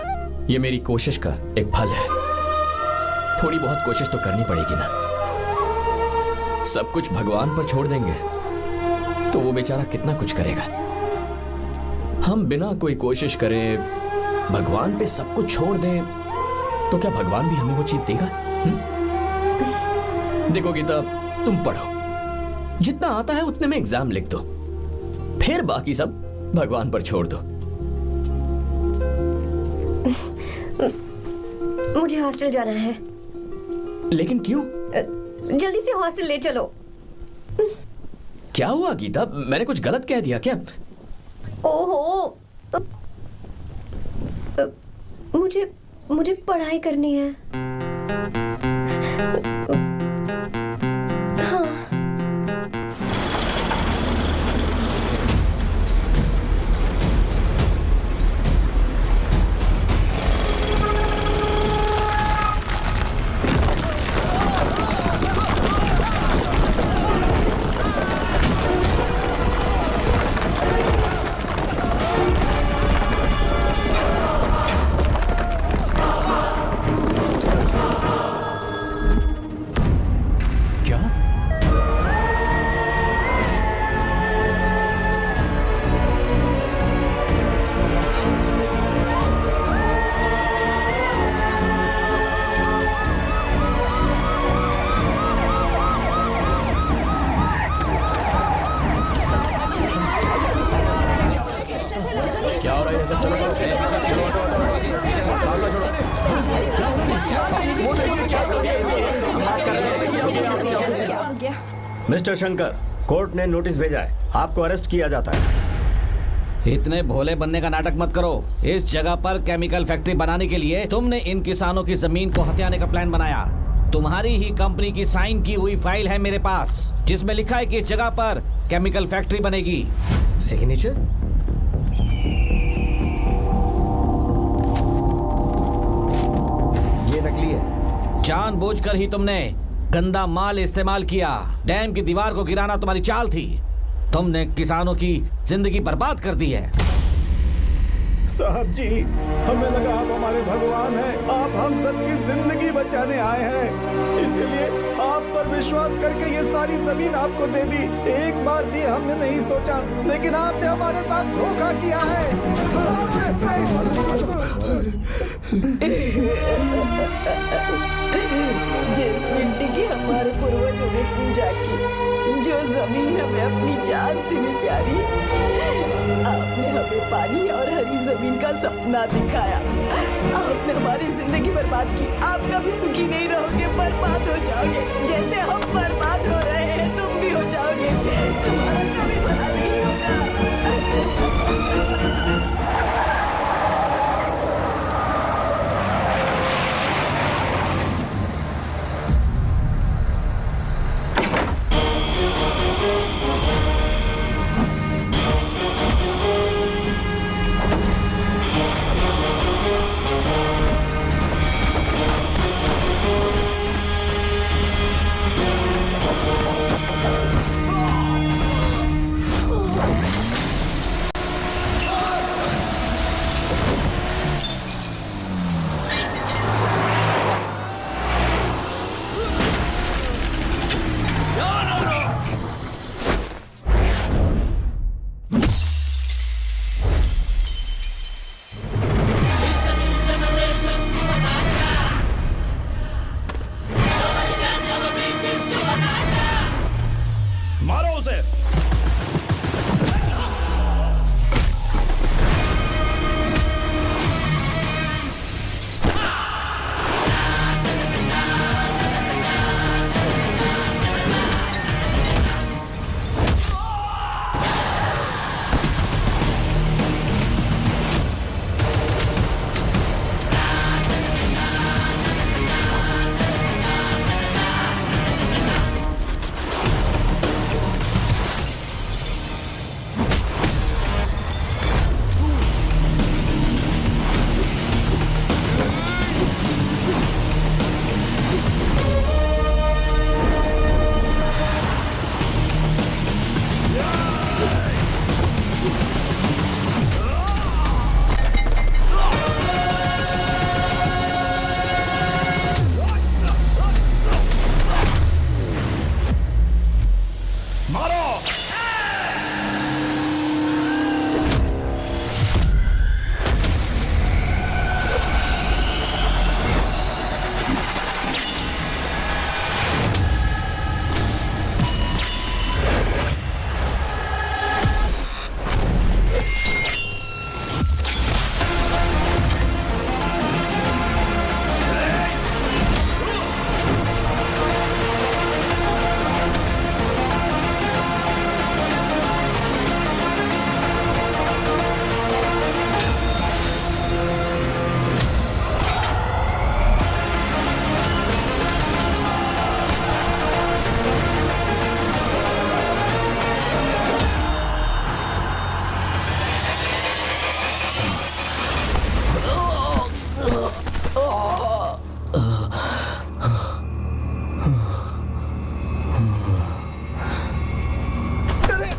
Speaker 5: ये मेरी कोशिश का एक फल है। थोड़ी बहुत कोशिश तो करनी पड़ेगी ना। सब कुछ भगवान पर छोड़ देंगे तो वो बेचारा कितना कुछ करेगा। हम बिना कोई कोशिश करें भगवान पे सब कुछ छोड़ दें तो क्या भगवान भी हमें वो चीज देगा? देखो गीता, तुम पढ़ो, जितना आता है उतने में एग्जाम लिख दो, फिर बाकी सब भगवान पर छोड़ दो।
Speaker 4: मुझे हॉस्टल जाना है।
Speaker 5: लेकिन क्यों?
Speaker 4: जल्दी से हॉस्टल ले चलो।
Speaker 5: क्या हुआ गीता, मैंने कुछ गलत कह दिया क्या?
Speaker 4: ओहो, मुझे पढ़ाई करनी है। हाँ।
Speaker 1: मिस्टर शंकर, कोर्ट ने नोटिस भेजा है, आपको अरेस्ट किया जाता है।
Speaker 12: इतने भोले बनने का नाटक मत करो। इस जगह पर केमिकल फैक्ट्री बनाने के लिए तुमने इन किसानों की जमीन को हथियाने का प्लान बनाया। तुम्हारी ही कंपनी की साइन की हुई फाइल है मेरे पास, जिसमें लिखा है कि इस जगह पर केमिकल फैक्ट्री बनेगी।
Speaker 10: सिग्नेचर? ये नकली है।
Speaker 12: जानबूझकर ही तुमने गंदा माल इस्तेमाल किया। डैम की दीवार को गिराना तुम्हारी चाल थी। तुमने किसानों की जिंदगी बर्बाद कर दी है।
Speaker 6: साहब जी, हमें लगा आप हमारे भगवान हैं, आप हम सबकी जिंदगी बचाने आए हैं, इसलिए आप पर विश्वास करके ये सारी जमीन आपको दे दी। एक बार भी हमने नहीं सोचा, लेकिन आपने हमारे साथ धोखा किया है।
Speaker 11: जिस मिट्टी की हमारे पूर्वजों ने पूजा की, जो जमीन हमें अपनी जान से भी प्यारी, आपने हमें पानी और हरी जमीन का सपना दिखाया। आपने हमारी जिंदगी बर्बाद की। आप कभी सुखी नहीं रहोगे, बर्बाद हो जाओगे। जैसे हम बर्बाद हो रहे हैं तुम भी हो जाओगे। तुम्हारा कभी भला नहीं होगा।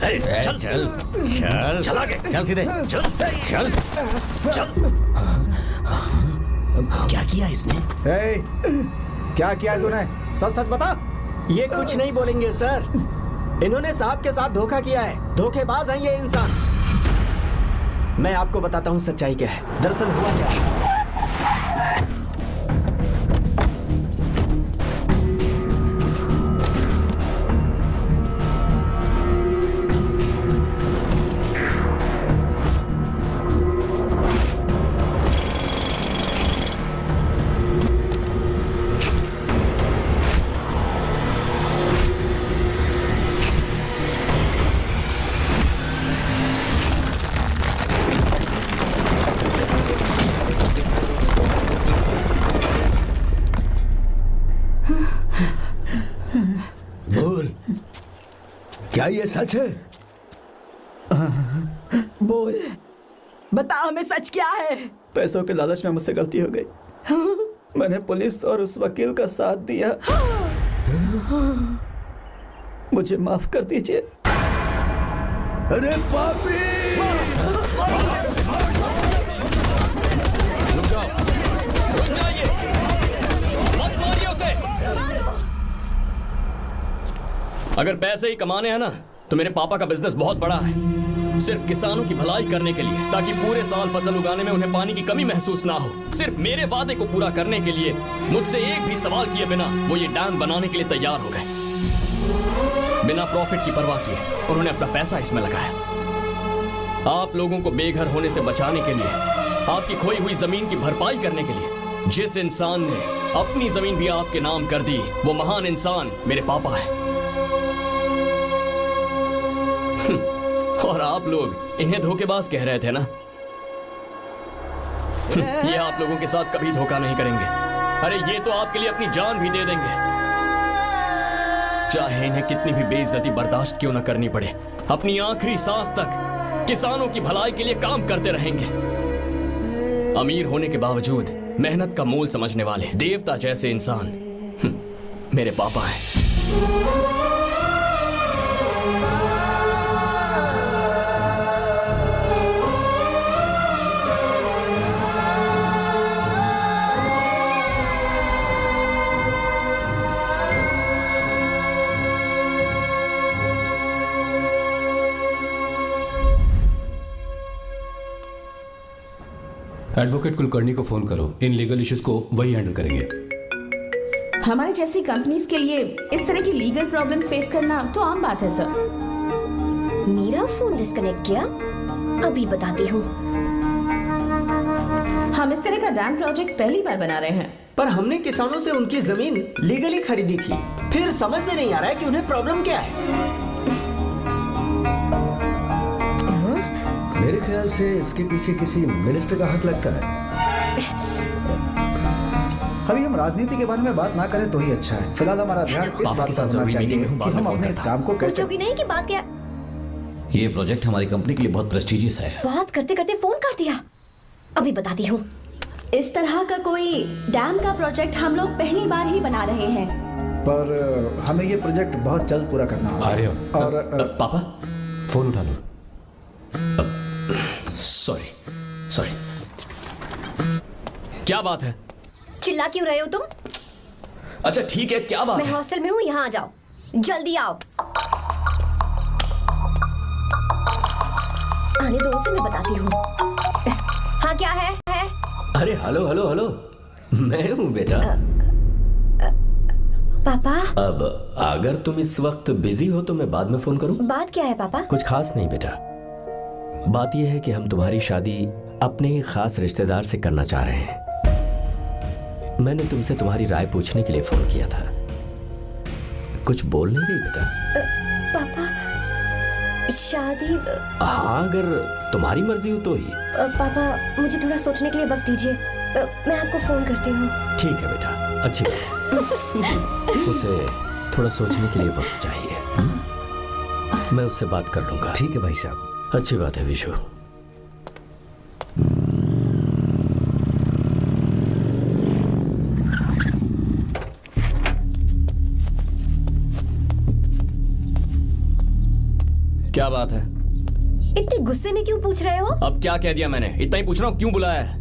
Speaker 12: चल चल चल चल आगे चल सीधे चल चल चल।
Speaker 5: क्या किया इसने?
Speaker 2: ए, क्या किया तूने? सच सच बता।
Speaker 9: ये कुछ नहीं बोलेंगे सर। इन्होंने साहब के साथ धोखा किया है। धोखेबाज हैं ये इंसान। मैं आपको बताता हूँ सच्चाई क्या है। दरअसल हुआ क्या है।
Speaker 10: क्या ये सच है?
Speaker 11: बोल, बता हमें सच क्या है?
Speaker 2: पैसों के लालच में मुझसे गलती हो गई। मैंने पुलिस और उस वकील का साथ दिया। मुझे माफ कर दीजिए।
Speaker 10: अरे पापी!
Speaker 5: रुक जाओ, रुक जाइए, मत मारिए उसे। अगर पैसे ही कमाने हैं ना तो मेरे पापा का बिजनेस बहुत बड़ा है, सिर्फ किसानों की भलाई करने के लिए, ताकि पूरे साल फसल उगाने में उन्हें पानी की कमी महसूस ना हो। सिर्फ मेरे वादे को पूरा करने के लिए मुझसे एक भी सवाल किए बिना वो ये डैम बनाने के लिए तैयार हो गए। बिना प्रॉफिट की परवाह किए उन्होंने अपना पैसा इसमें लगाया। आप लोगों को बेघर होने से बचाने के लिए, आपकी खोई हुई जमीन की भरपाई करने के लिए जिस इंसान ने अपनी जमीन भी आपके नाम कर दी, वो महान इंसान मेरे पापा है। और आप लोग इन्हें धोखेबाज कह रहे थे ना? ये आप लोगों के साथ कभी धोखा नहीं करेंगे। अरे ये तो आपके लिए अपनी जान भी दे देंगे, चाहे इन्हें कितनी भी बेइज्जती बर्दाश्त क्यों न करनी पड़े। अपनी आखिरी सांस तक किसानों की भलाई के लिए काम करते रहेंगे। अमीर होने के बावजूद मेहनत का मोल समझने वाले देवता जैसे इंसान मेरे पापा हैं।
Speaker 8: एडवोकेट कुलकर्णी को फोन करो। इन लीगल इश्यूज को वही हैंडल करेंगे।
Speaker 3: हमारी जैसी कंपनीज के लिए इस तरह की लीगल प्रॉब्लम्स फेस करना तो आम बात है सर।
Speaker 4: मेरा फोन डिस्कनेक्ट किया? अभी बताती हूँ।
Speaker 3: हम इस तरह का डैम प्रोजेक्ट पहली बार बना रहे हैं।
Speaker 9: पर हमने किसानों से उनकी जमीन लीगली खरीदी थी। फिर समझ में नहीं आ रहा है कि उन्हें प्रॉब्लम क्या है।
Speaker 10: मेरे ख्याल से इसके पीछे किसी मिनिस्टर का हाथ लगता है।
Speaker 2: अभी हम राजनीति के बारे में बात ना करें तो ही अच्छा है। फिलहाल हमारा ध्यान इस बात पर होना चाहिए कि हम अपने इस काम को कैसे।
Speaker 4: पूछोगी नहीं कि बात क्या?
Speaker 12: ये प्रोजेक्ट हमारी कंपनी के लिए बहुत प्रेस्टिजियस है।
Speaker 4: बात करते करते फोन कर दिया। अभी बताती हूँ।
Speaker 7: इस तरह का कोई डैम का प्रोजेक्ट हम लोग पहली बार ही बना रहे हैं।
Speaker 2: पर हमें ये प्रोजेक्ट बहुत जल्द पूरा करना होगा। और
Speaker 5: पापा
Speaker 8: फोन उठा लो।
Speaker 5: सॉरी सॉरी, क्या बात है?
Speaker 4: चिल्ला क्यों रहे हो तुम?
Speaker 5: अच्छा ठीक है, क्या बात
Speaker 4: मैं
Speaker 5: है?
Speaker 4: हॉस्टल में हूँ, यहाँ आ जाओ, जल्दी आओ। आने दो उसे, मैं बताती हूँ। हाँ क्या है?
Speaker 5: अरे हेलो हेलो हेलो, मैं हूँ बेटा।
Speaker 4: पापा।
Speaker 5: अब अगर तुम इस वक्त बिजी हो तो मैं बाद में फोन करूँ?
Speaker 4: बात क्या है पापा?
Speaker 5: कुछ खास नहीं बेटा, बात यह है कि हम तुम्हारी शादी अपने ही खास रिश्तेदार से करना चाह रहे हैं। मैंने तुमसे तुम्हारी राय पूछने के लिए फोन किया था। कुछ बोल नहीं रही बेटा?
Speaker 4: पापा शादी।
Speaker 5: हाँ अगर तुम्हारी मर्जी हो तो ही।
Speaker 4: पापा मुझे थोड़ा सोचने के लिए वक्त दीजिए, मैं आपको फोन करती हूँ।
Speaker 5: ठीक है बेटा, अच्छी बात। उसे थोड़ा सोचने के लिए वक्त चाहिए। मैं उससे बात कर लूंगा।
Speaker 10: ठीक है भाई साहब।
Speaker 5: अच्छी बात है विशु। क्या बात है?
Speaker 4: इतने गुस्से में क्यों पूछ रहे हो?
Speaker 5: अब क्या कह दिया मैंने? इतना ही पूछ रहा हूँ, क्यों बुलाया है?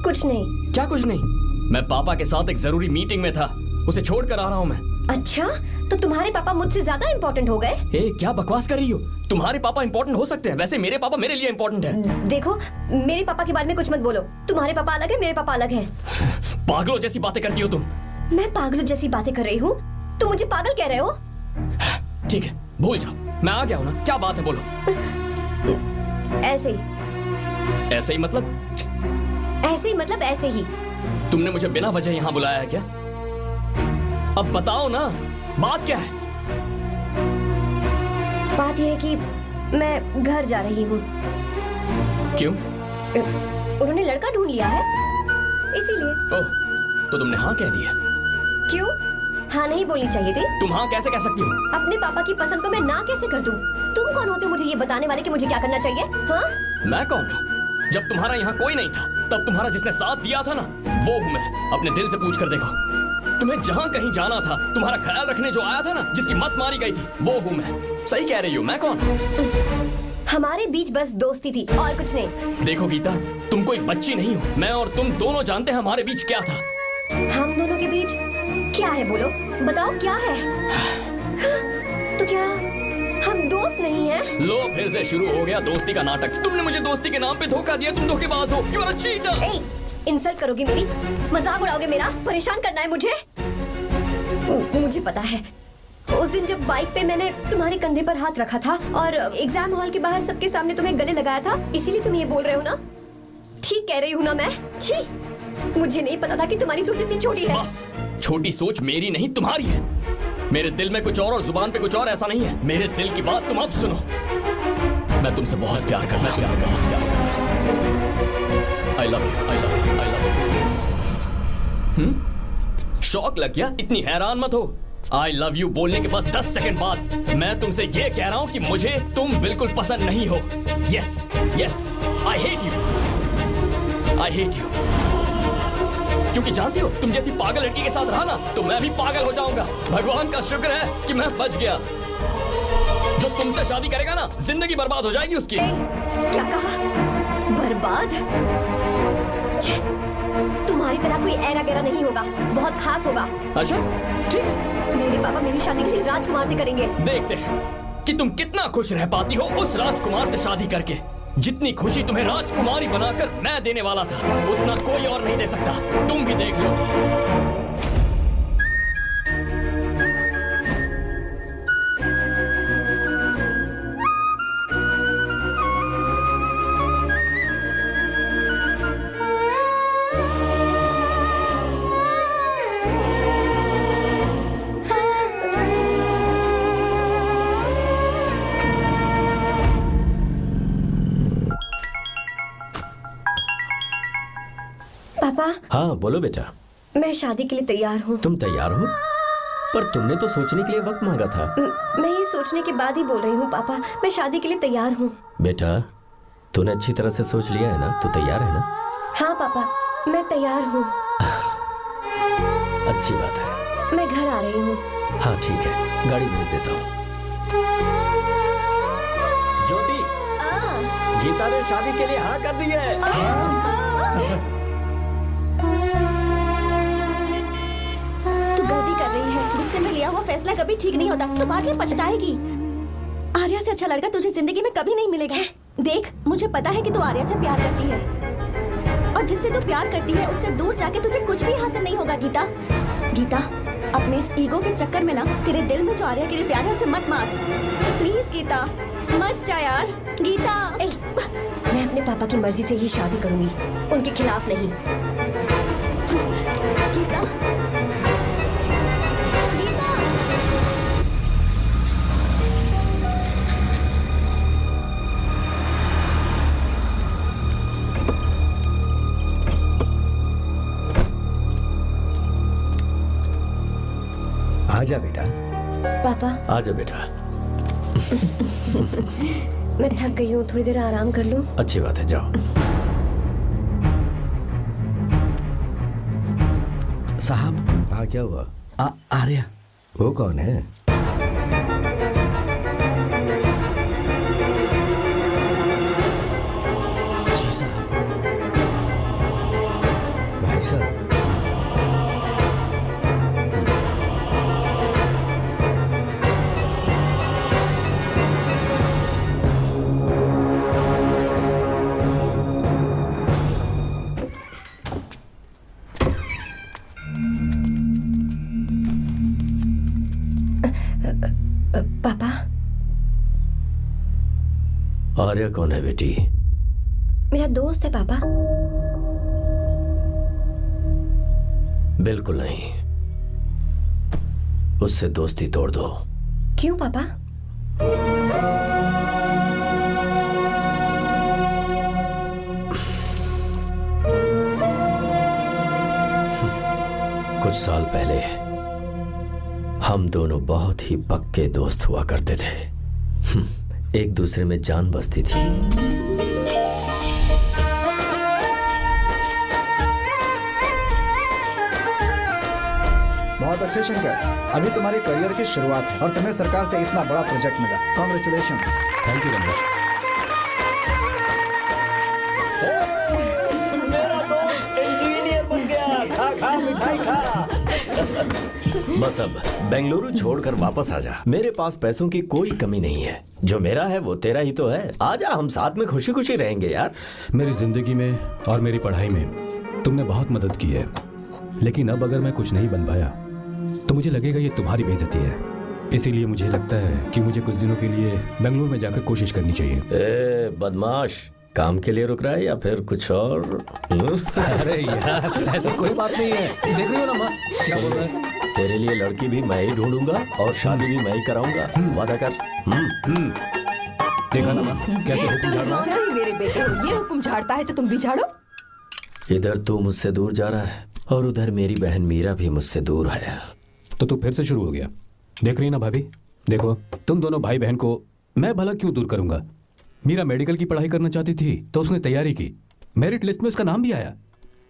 Speaker 4: कुछ नहीं।
Speaker 5: क्या कुछ नहीं? मैं पापा के साथ एक जरूरी मीटिंग में था, उसे छोड़ कर आ रहा हूँ मैं।
Speaker 4: अच्छा, तो तुम्हारे पापा मुझसे ज्यादा इम्पोर्टेंट हो गए?
Speaker 5: ए, क्या बकवास कर रही हो? तुम्हारे पापा इम्पोर्टेंट हो सकते हैं, वैसे मेरे पापा मेरे लिए इम्पोर्टेंट है।
Speaker 4: देखो, मेरे पापा के बारे में कुछ मत बोलो। तुम्हारे पापा अलग है, मेरे पापा अलग है।
Speaker 5: पागलों जैसी बातें करती हो तुम।
Speaker 4: मैं पागलों जैसी बातें कर रही हूँ? तुम मुझे पागल कह रहे हो?
Speaker 5: ठीक है, भूल जाओ, मैं आ गया हूँ ना। क्या बात है, बोलो।
Speaker 4: ऐसे ही।
Speaker 5: ऐसे ही मतलब?
Speaker 4: ऐसे ही मतलब ऐसे ही।
Speaker 5: तुमने मुझे बिना वजह यहाँ बुलाया है क्या? अब बताओ ना, बात क्या है?
Speaker 4: बात यह है कि मैं घर जा रही हूँ।
Speaker 5: क्यों?
Speaker 4: उन्होंने लड़का ढूंढ लिया है, इसीलिए।
Speaker 5: ओह, तो तुमने हाँ कह दिया?
Speaker 4: क्यों? हाँ नहीं बोलनी चाहिए थी?
Speaker 5: तुम हाँ कैसे कह सकती हो?
Speaker 4: अपने पापा की पसंद को मैं ना कैसे कर दूं? तुम कौन होते हो मुझे ये बताने वाले कि मुझे क्या करना चाहिए? हाँ?
Speaker 5: मैं कौन हूँ? जब तुम्हारा यहाँ कोई नहीं था, तब तुम्हारा जिसने साथ दिया था ना, वो हूँ मैं। अपने दिल से पूछ कर देखो। तुम्हें जहाँ कहीं जाना था, तुम्हारा ख्याल रखने जो आया था ना, जिसकी मत मारी गई थी, वो हूँ मैं। सही कह रही हूँ, मैं कौन?
Speaker 4: हमारे बीच बस दोस्ती थी और कुछ नहीं।
Speaker 5: देखो गीता, तुम कोई बच्ची नहीं हो। मैं और तुम दोनों जानते हैं हमारे बीच क्या था।
Speaker 4: हम दोनों के बीच क्या है? बोलो, बताओ क्या है? तो क्या हम दोस्त नहीं हैं?
Speaker 5: लो, फिर से शुरू हो गया दोस्ती का नाटक। तुमने मुझे दोस्ती के नाम पे धोखा दिया। तुम धोखेबाज हो। You are a cheater.
Speaker 4: ए, इंसल्ट करोगे मेरी? मजाक उड़ाओगे मेरा? परेशान करना है मुझे? मुझे पता है, उस दिन जब बाइक पे मैंने तुम्हारे कंधे पर हाथ रखा था और एग्जाम हॉल के बाहर सबके सामने तुम्हें गले लगाया था, इसीलिए तुम ये बोल रहे हो ना? ठीक कह रही हूँ ना मैं? छी, मुझे नहीं पता था कि तुम्हारी सोच इतनी छोटी है।
Speaker 5: बस, छोटी सोच मेरी नहीं तुम्हारी है। मेरे दिल में कुछ और जुबान पे कुछ और, ऐसा नहीं है। मेरे दिल की बात तुम अब सुनो। मैं तुमसे बहुत प्यार करता हूँ। I love you, I love you, I love you। शौक लग गया? इतनी हैरान मत हो। I love you बोलने के बस 10 सेकंड बाद मैं तुमसे ये कह रहा हूँ कि मुझे तुम बिल्कुल पसंद नहीं हो। Yes, yes, I hate you, I hate you। क्योंकि जानती हो, तुम जैसी पागल लड़की के साथ रहा ना, तो मैं भी पागल हो जाऊंगा। भगवान का शुक्र है कि मैं बच गया। जो तुमसे शादी करेगा ना, जिंदगी बर्बाद हो जाएगी उसकी।
Speaker 4: क्या कहा? बर्बाद? तुम्हारी तरह कोई ऐरा गैरा नहीं होगा, बहुत खास होगा।
Speaker 5: अच्छा, ठीक है।
Speaker 4: मेरे पापा मेरी शादी किसी राजकुमार से करेंगे।
Speaker 5: देखते हैं कि तुम कितना खुश रह पाती हो उस राजकुमार से शादी करके। जितनी खुशी तुम्हें राजकुमारी बनाकर मैं देने वाला था, उतना कोई और नहीं दे सकता। तुम भी देख लो।
Speaker 4: पापा,
Speaker 10: हाँ बोलो बेटा।
Speaker 4: मैं शादी के लिए तैयार हूँ।
Speaker 10: तुम तैयार हो? पर तुमने तो सोचने के लिए वक्त मांगा था।
Speaker 4: मैं ये सोचने के बाद ही बोल रही हूँ पापा, मैं शादी के लिए तैयार हूँ।
Speaker 10: बेटा, तूने अच्छी तरह से सोच लिया है ना? तू तैयार है ना?
Speaker 4: हाँ पापा, मैं तैयार हूँ।
Speaker 10: अच्छी बात है।
Speaker 4: मैं घर आ रही हूँ।
Speaker 10: हाँ ठीक है, गाड़ी भेज देता हूँ। ज्योति, गीता ने शादी के लिए हाँ कर दी है।
Speaker 7: तू गलती कर रही है। गुस्से में लिया हुआ फैसला कभी ठीक नहीं होता, तो बाद में पछताएगी। आर्या से अच्छा लड़का तुझे जिंदगी में कभी नहीं मिलेगा। देख, मुझे पता है कि तू आर्या से प्यार करती है, और जिससे तू प्यार करती है उससे दूर जाके तुझे कुछ भी हासिल नहीं होगा। गीता, गीता, अपने इस ईगो के चक्कर में ना तेरे दिल में जो आर्या के लिए प्यार है उसे मत मार। प्लीज गीता, मत जा यार। गीता,
Speaker 4: मैं अपने पापा की मर्जी से ही शादी करूंगी, उनके खिलाफ नहीं।
Speaker 7: गीता, गीता।
Speaker 10: आजा बेटा।
Speaker 4: पापा,
Speaker 10: आजा बेटा।
Speaker 4: मैं थक गई हूँ, थोड़ी देर आराम कर लूँ।
Speaker 10: अच्छी बात है, जाओ।
Speaker 12: साहब।
Speaker 10: हाँ, क्या हुआ?
Speaker 12: आर्या।
Speaker 10: वो कौन है? साहब,
Speaker 4: पापा,
Speaker 10: आर्या कौन है बेटी?
Speaker 4: मेरा दोस्त है पापा।
Speaker 10: बिल्कुल नहीं, उससे दोस्ती तोड़ दो।
Speaker 4: क्यों पापा?
Speaker 10: कुछ साल पहले हम दोनों बहुत ही पक्के दोस्त हुआ करते थे। एक दूसरे में जान बसती थी।
Speaker 2: बहुत अच्छे शंकर, अभी तुम्हारे करियर की शुरुआत है और तुम्हें सरकार से इतना बड़ा प्रोजेक्ट मिला। कॉन्ग्रेचुलेशंस।
Speaker 8: Thank you Ramesh.
Speaker 10: बस अब बेंगलुरु छोड़कर वापस आ जा। मेरे पास पैसों की कोई कमी नहीं है। जो मेरा है वो तेरा ही तो है। आजा, हम साथ में खुशी खुशी रहेंगे यार।
Speaker 8: मेरी जिंदगी में और मेरी पढ़ाई में तुमने बहुत मदद की है, लेकिन अब अगर मैं कुछ नहीं बन पाया तो मुझे लगेगा ये तुम्हारी बेइज्जती है। इसीलिए मुझे लगता है कि मुझे कुछ दिनों के लिए बेंगलुरु में जाकर कोशिश करनी चाहिए।
Speaker 10: ए बदमाश, काम के लिए रुक रहा है या फिर कुछ और?
Speaker 8: अरे यार, ऐसी कोई बात नहीं है। देख रही हो ना माँ क्या बोल रहा है?
Speaker 10: तेरे लिए लड़की भी मैं ही ढूंढूंगा और शादी भी मैं ही कराऊंगा। वादा कर।
Speaker 8: देखा ना माँ कैसे हुक्म झाड़ रहा है?
Speaker 11: मेरे बेटे, ये हुक्म झाड़ता है तो तुम भी झाड़ो।
Speaker 10: इधर तू मुझसे दूर जा रहा है और उधर मेरी बहन मीरा भी मुझसे दूर है।
Speaker 8: तो तू फिर से शुरू हो गया। देख रही ना भाभी, देखो तुम दोनों भाई बहन को मैं भला क्यों दूर करूंगा? मीरा मेडिकल की पढ़ाई करना चाहती थी तो उसने तैयारी की, मेरिट लिस्ट में उसका नाम भी आया,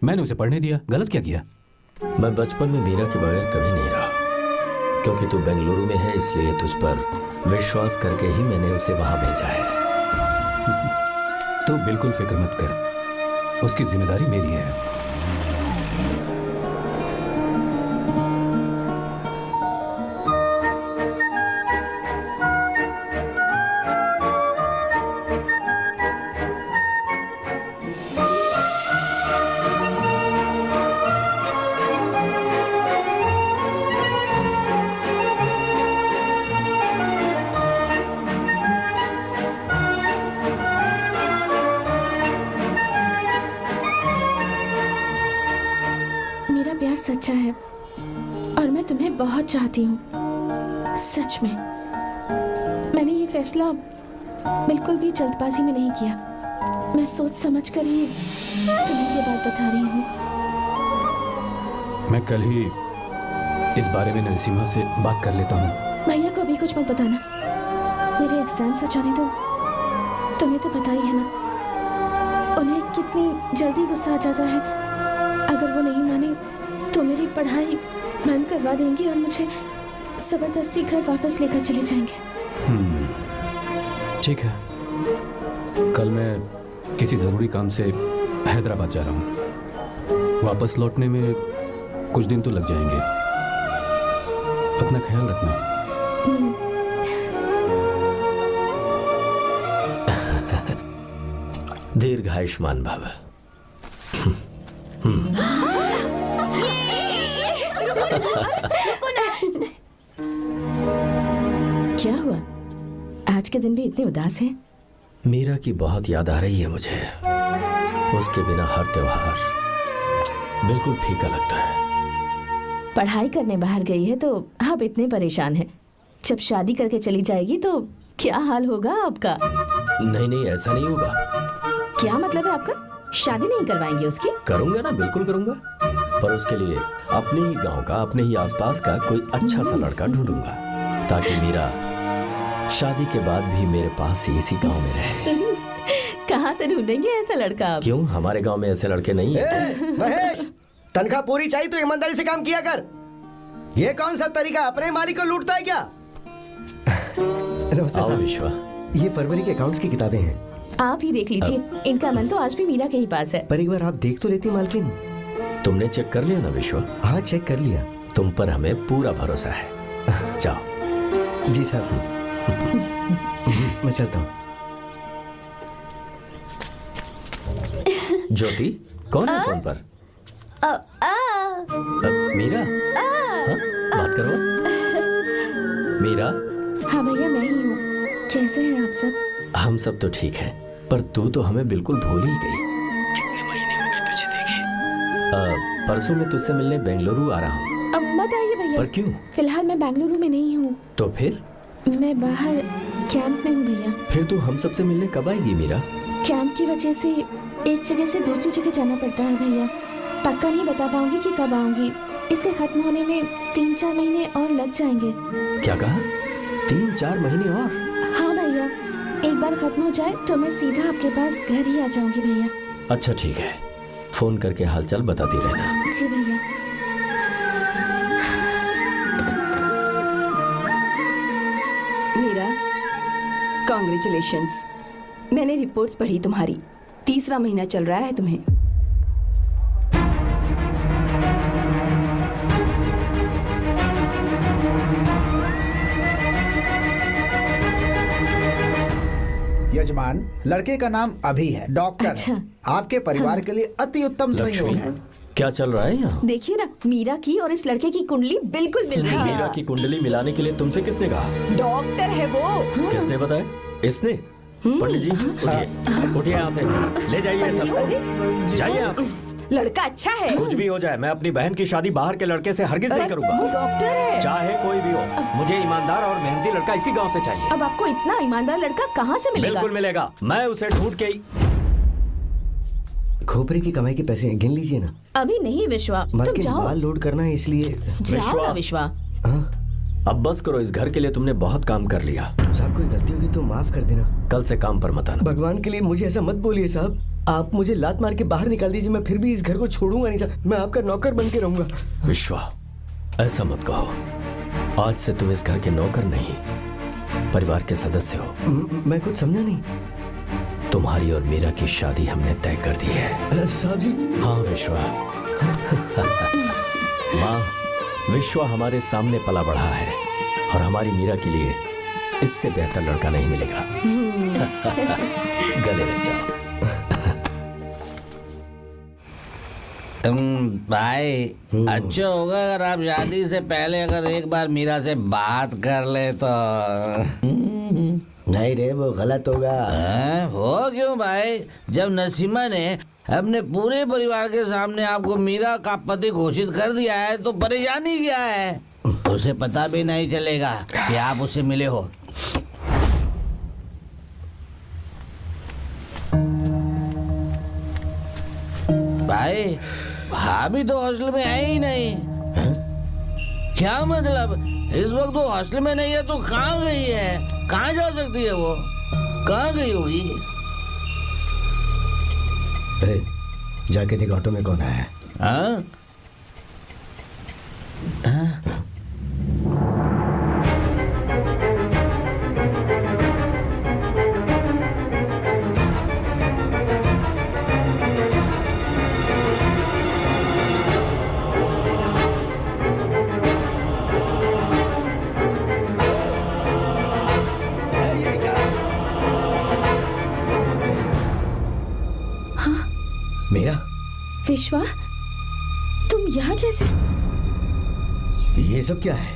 Speaker 8: मैंने उसे पढ़ने दिया। गलत क्या किया?
Speaker 10: मैं बचपन में मीरा के बगैर कभी नहीं रहा, क्योंकि तू बेंगलुरु में है इसलिए तुझ पर विश्वास करके ही मैंने उसे वहां भेजा है।
Speaker 8: तू बिल्कुल फिक्र मत कर, उसकी जिम्मेदारी मेरी है।
Speaker 3: सच्चा है और मैं तुम्हें बहुत चाहती हूँ, सच में। मैंने ये फैसला बिल्कुल भी जल्दबाजी में नहीं किया। मैं सोच समझ कर ही तुम्हें ये बात बता रही हूँ।
Speaker 8: मैं कल ही इस बारे में नरसिम्हा से बात कर लेता हूँ।
Speaker 3: भैया को अभी कुछ मत बताना, मेरे एग्जाम्स हो जाने दो। तुम्हें तो पता ही है ना उन्हें कितनी जल्दी गुस्सा आ जाता है। अगर वो नहीं माने तो मेरी पढ़ाई बंद करवा देंगे और मुझे जबरदस्ती घर वापस लेकर चले जाएंगे।
Speaker 8: ठीक है, कल मैं किसी ज़रूरी काम से हैदराबाद जा रहा हूँ। वापस लौटने में कुछ दिन तो लग जाएंगे। अपना ख्याल रखना।
Speaker 10: दीर्घायुष्मान भव।
Speaker 3: क्या हुआ? आज के दिन भी इतने उदास हैं?
Speaker 10: मीरा की बहुत याद आ रही है मुझे। उसके बिना हर त्योहार बिल्कुल फीका लगता है।
Speaker 3: पढ़ाई करने बाहर गई है तो आप इतने परेशान हैं। जब शादी करके चली जाएगी तो क्या हाल होगा आपका?
Speaker 10: नहीं नहीं, ऐसा नहीं होगा।
Speaker 3: क्या मतलब है आपका? शादी नहीं करवाएंगे उसकी?
Speaker 10: करूंगा ना, बिल्कुल करूंगा, पर उसके लिए अपने ही गांव का, अपने ही आसपास का कोई अच्छा सा लड़का ढूंढूंगा ताकि मीरा शादी के बाद भी मेरे पास ही इसी गांव में रहे।
Speaker 3: कहाँ से ढूंढेंगे ऐसा लड़का आप?
Speaker 10: क्यों, हमारे गांव में ऐसे लड़के नहीं हैं?
Speaker 6: महेश, तनख्वाह पूरी चाहिए तो ईमानदारी से काम किया कर। ये कौन सा तरीका, अपने मालिक को लूटता है क्या?
Speaker 10: नमस्ते साहब। विश्वा,
Speaker 13: ये फरवरी के अकाउंट्स की किताबें हैं।
Speaker 3: आप ही देख लीजिए। इनका मन तो आज भी मीरा के ही पास है।
Speaker 13: पर एक बार आप देख तो लेती मालकिन।
Speaker 5: तुमने चेक कर लिया ना विश्व?
Speaker 10: हाँ चेक कर लिया।
Speaker 5: तुम पर हमें पूरा भरोसा है। जाओ।
Speaker 10: जी साहब। मैं चलता हूँ।
Speaker 5: ज्योति, कौन है फोन पर? मीरा। हाँ? बात करो। मीरा।
Speaker 3: हाँ भैया, मैं ही हूँ। कैसे हैं आप सब?
Speaker 5: हम सब तो ठीक हैं, पर तू तो हमें बिल्कुल भूल ही गई। कितने महीने हो गए तुझे देखे? परसों मैं तुझसे मिलने बेंगलुरु आ रहा हूँ।
Speaker 3: अब मत आइए भैया।
Speaker 5: पर क्यों?
Speaker 3: फिलहाल मैं बेंगलुरु में नहीं हूँ।
Speaker 5: तो फिर?
Speaker 3: मैं बाहर कैंप में हूँ भैया।
Speaker 5: फिर तू हम सबसे मिलने कब आएगी मीरा?
Speaker 3: कैंप की वजह से एक जगह से दूसरी जगह जाना पड़ता है भैया। पक्का नहीं बता पाऊंगी कि कब आऊंगी। इसके खत्म होने में 3-4 महीने और लग जाएंगे।
Speaker 5: क्या कहा? 3-4 महीने और?
Speaker 3: हाँ भैया, एक बार खत्म हो जाए तो मैं सीधा आपके पास घर ही आ जाऊंगी भैया।
Speaker 5: अच्छा ठीक है, फोन करके हालचाल बताती रहना।
Speaker 3: जी भैया।
Speaker 11: मीरा, कॉन्ग्रेचुलेशंस। मैंने रिपोर्ट्स पढ़ी तुम्हारी। 3रा महीना चल रहा है तुम्हें।
Speaker 2: यजमान, लड़के का नाम अभी है, डॉक्टर।
Speaker 3: अच्छा।
Speaker 2: आपके परिवार के लिए अति उत्तम संयोग है।
Speaker 5: क्या चल रहा है यहाँ?
Speaker 11: देखिए ना, मीरा की और इस लड़के की कुंडली बिल्कुल मिल रही है।
Speaker 5: मीरा की कुंडली मिलाने के लिए तुमसे किसने कहा?
Speaker 11: डॉक्टर है वो।
Speaker 5: किसने बताया? इसने? पंडित जी, उठिए, उठिए यहाँ से, ले जाइए सब, जाइए यहाँ से।
Speaker 11: लड़का अच्छा है।
Speaker 5: कुछ भी हो जाए, मैं अपनी बहन की शादी बाहर के लड़के से हरगिज नहीं करूंगा।
Speaker 11: वो डॉक्टर है।
Speaker 5: चाहे कोई भी हो, मुझे ईमानदार और मेहनती लड़का इसी गांव से चाहिए।
Speaker 11: अब आपको इतना ईमानदार लड़का कहाँ से मिलेगा?
Speaker 5: बिल्कुल मिलेगा, मैं उसे ढूंढ के ही।
Speaker 10: खोपरे की कमाई के पैसे गिन लीजिए ना।
Speaker 3: अभी नहीं विश्वा, तुम
Speaker 10: मार्केट
Speaker 3: जाओ।
Speaker 10: माल लोड करना है इसलिए।
Speaker 3: जाओ ना विश्वा।
Speaker 10: हाँ?
Speaker 5: अब बस करो, इस घर के लिए तुमने बहुत काम कर लिया।
Speaker 10: साहब कोई गलती होगी तो माफ कर देना।
Speaker 5: कल से काम पर मत आना।
Speaker 10: भगवान के लिए मुझे ऐसा मत बोलिए साहब। आप मुझे लात मार के बाहर निकाल दीजिए, मैं फिर भी इस घर को छोड़ूंगा नहीं साहब। मैं आपका नौकर बन के रहूंगा।
Speaker 5: विश्वा, ऐसा मत कहो। आज से तुम इस घर के नौकर नहीं, परिवार के सदस्य हो।
Speaker 10: मैं कुछ समझा नहीं।
Speaker 5: तुम्हारी और मीरा की शादी हमने तय कर दी है।
Speaker 10: साहब जी।
Speaker 5: हाँ विश्वा। माँ, विश्वा हमारे सामने पला बढ़ा है और हमारी मीरा के लिए इससे बेहतर लड़का नहीं मिलेगा। गले लग जाओ।
Speaker 12: भाई, अच्छा होगा अगर आप शादी से पहले अगर एक बार मीरा से बात कर ले तो।
Speaker 10: नहीं रे, वो गलत होगा।
Speaker 12: हो क्यों भाई? जब नसीमा ने अपने पूरे परिवार के सामने आपको मीरा का पति घोषित कर दिया है तो परेशानी क्या है? उसे पता भी नहीं चलेगा कि आप उससे मिले हो। भाई, भाभी तो हॉस्टल में है ही नहीं। क्या मतलब? इस वक्त वो हॉस्टल में नहीं है तो कहाँ गई है? कहाँ जा सकती है वो? कहाँ गई होगी?
Speaker 10: जाके देख ऑटो में कौन आया है।
Speaker 12: हाँ?
Speaker 10: मेरा
Speaker 3: विश्वा, तुम यहाँ कैसे?
Speaker 10: ये सब क्या है?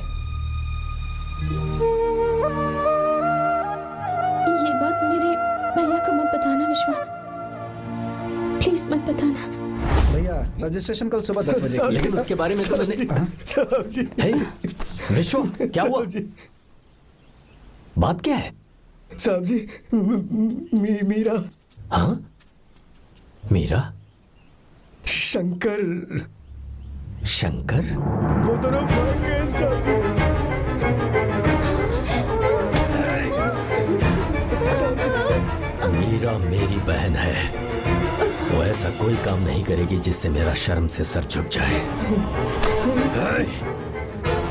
Speaker 3: ये बात मेरे भैया को मत बताना विश्वा, प्लीज मत बताना।
Speaker 2: भैया, रजिस्ट्रेशन कल सुबह 10 बजे।
Speaker 5: लेकिन उसके बारे में तो मैंने। हे, विश्वा, क्या हुआ? बात क्या है?
Speaker 10: साहब जी, मीरा।
Speaker 5: हाँ? मीरा?
Speaker 10: शंकर।
Speaker 5: शंकर?
Speaker 10: वो दोनों भाग गए साहब जी।
Speaker 5: मीरा मेरी बहन है, वो ऐसा कोई काम नहीं करेगी जिससे मेरा शर्म से सर झुक जाए।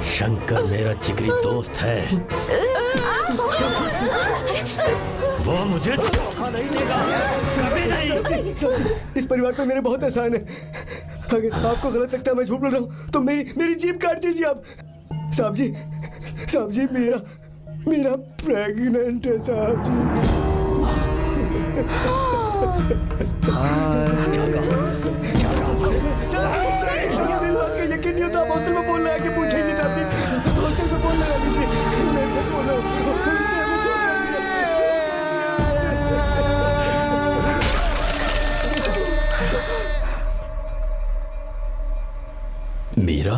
Speaker 5: शंकर मेरा जिगरी दोस्त है, वो मुझे धोखा नहीं देगा, कभी नहीं।
Speaker 10: इस परिवार पे मेरे बहुत एहसान है। अगर आपको गलत लगता है मैं झूठ बोल रहा हूँ तो मेरी जीभ काट दीजिए आप। साहब जी मेरा प्रेग्नेंट है साहब जी। मेरी बात का यकीन नहीं होता, आप हॉस्टल में फोन लगा के पूछे नहीं चाहती। हॉस्टल में फोन लगा लीजिए, मैं सच बोल रहा हूँ।
Speaker 5: मीरा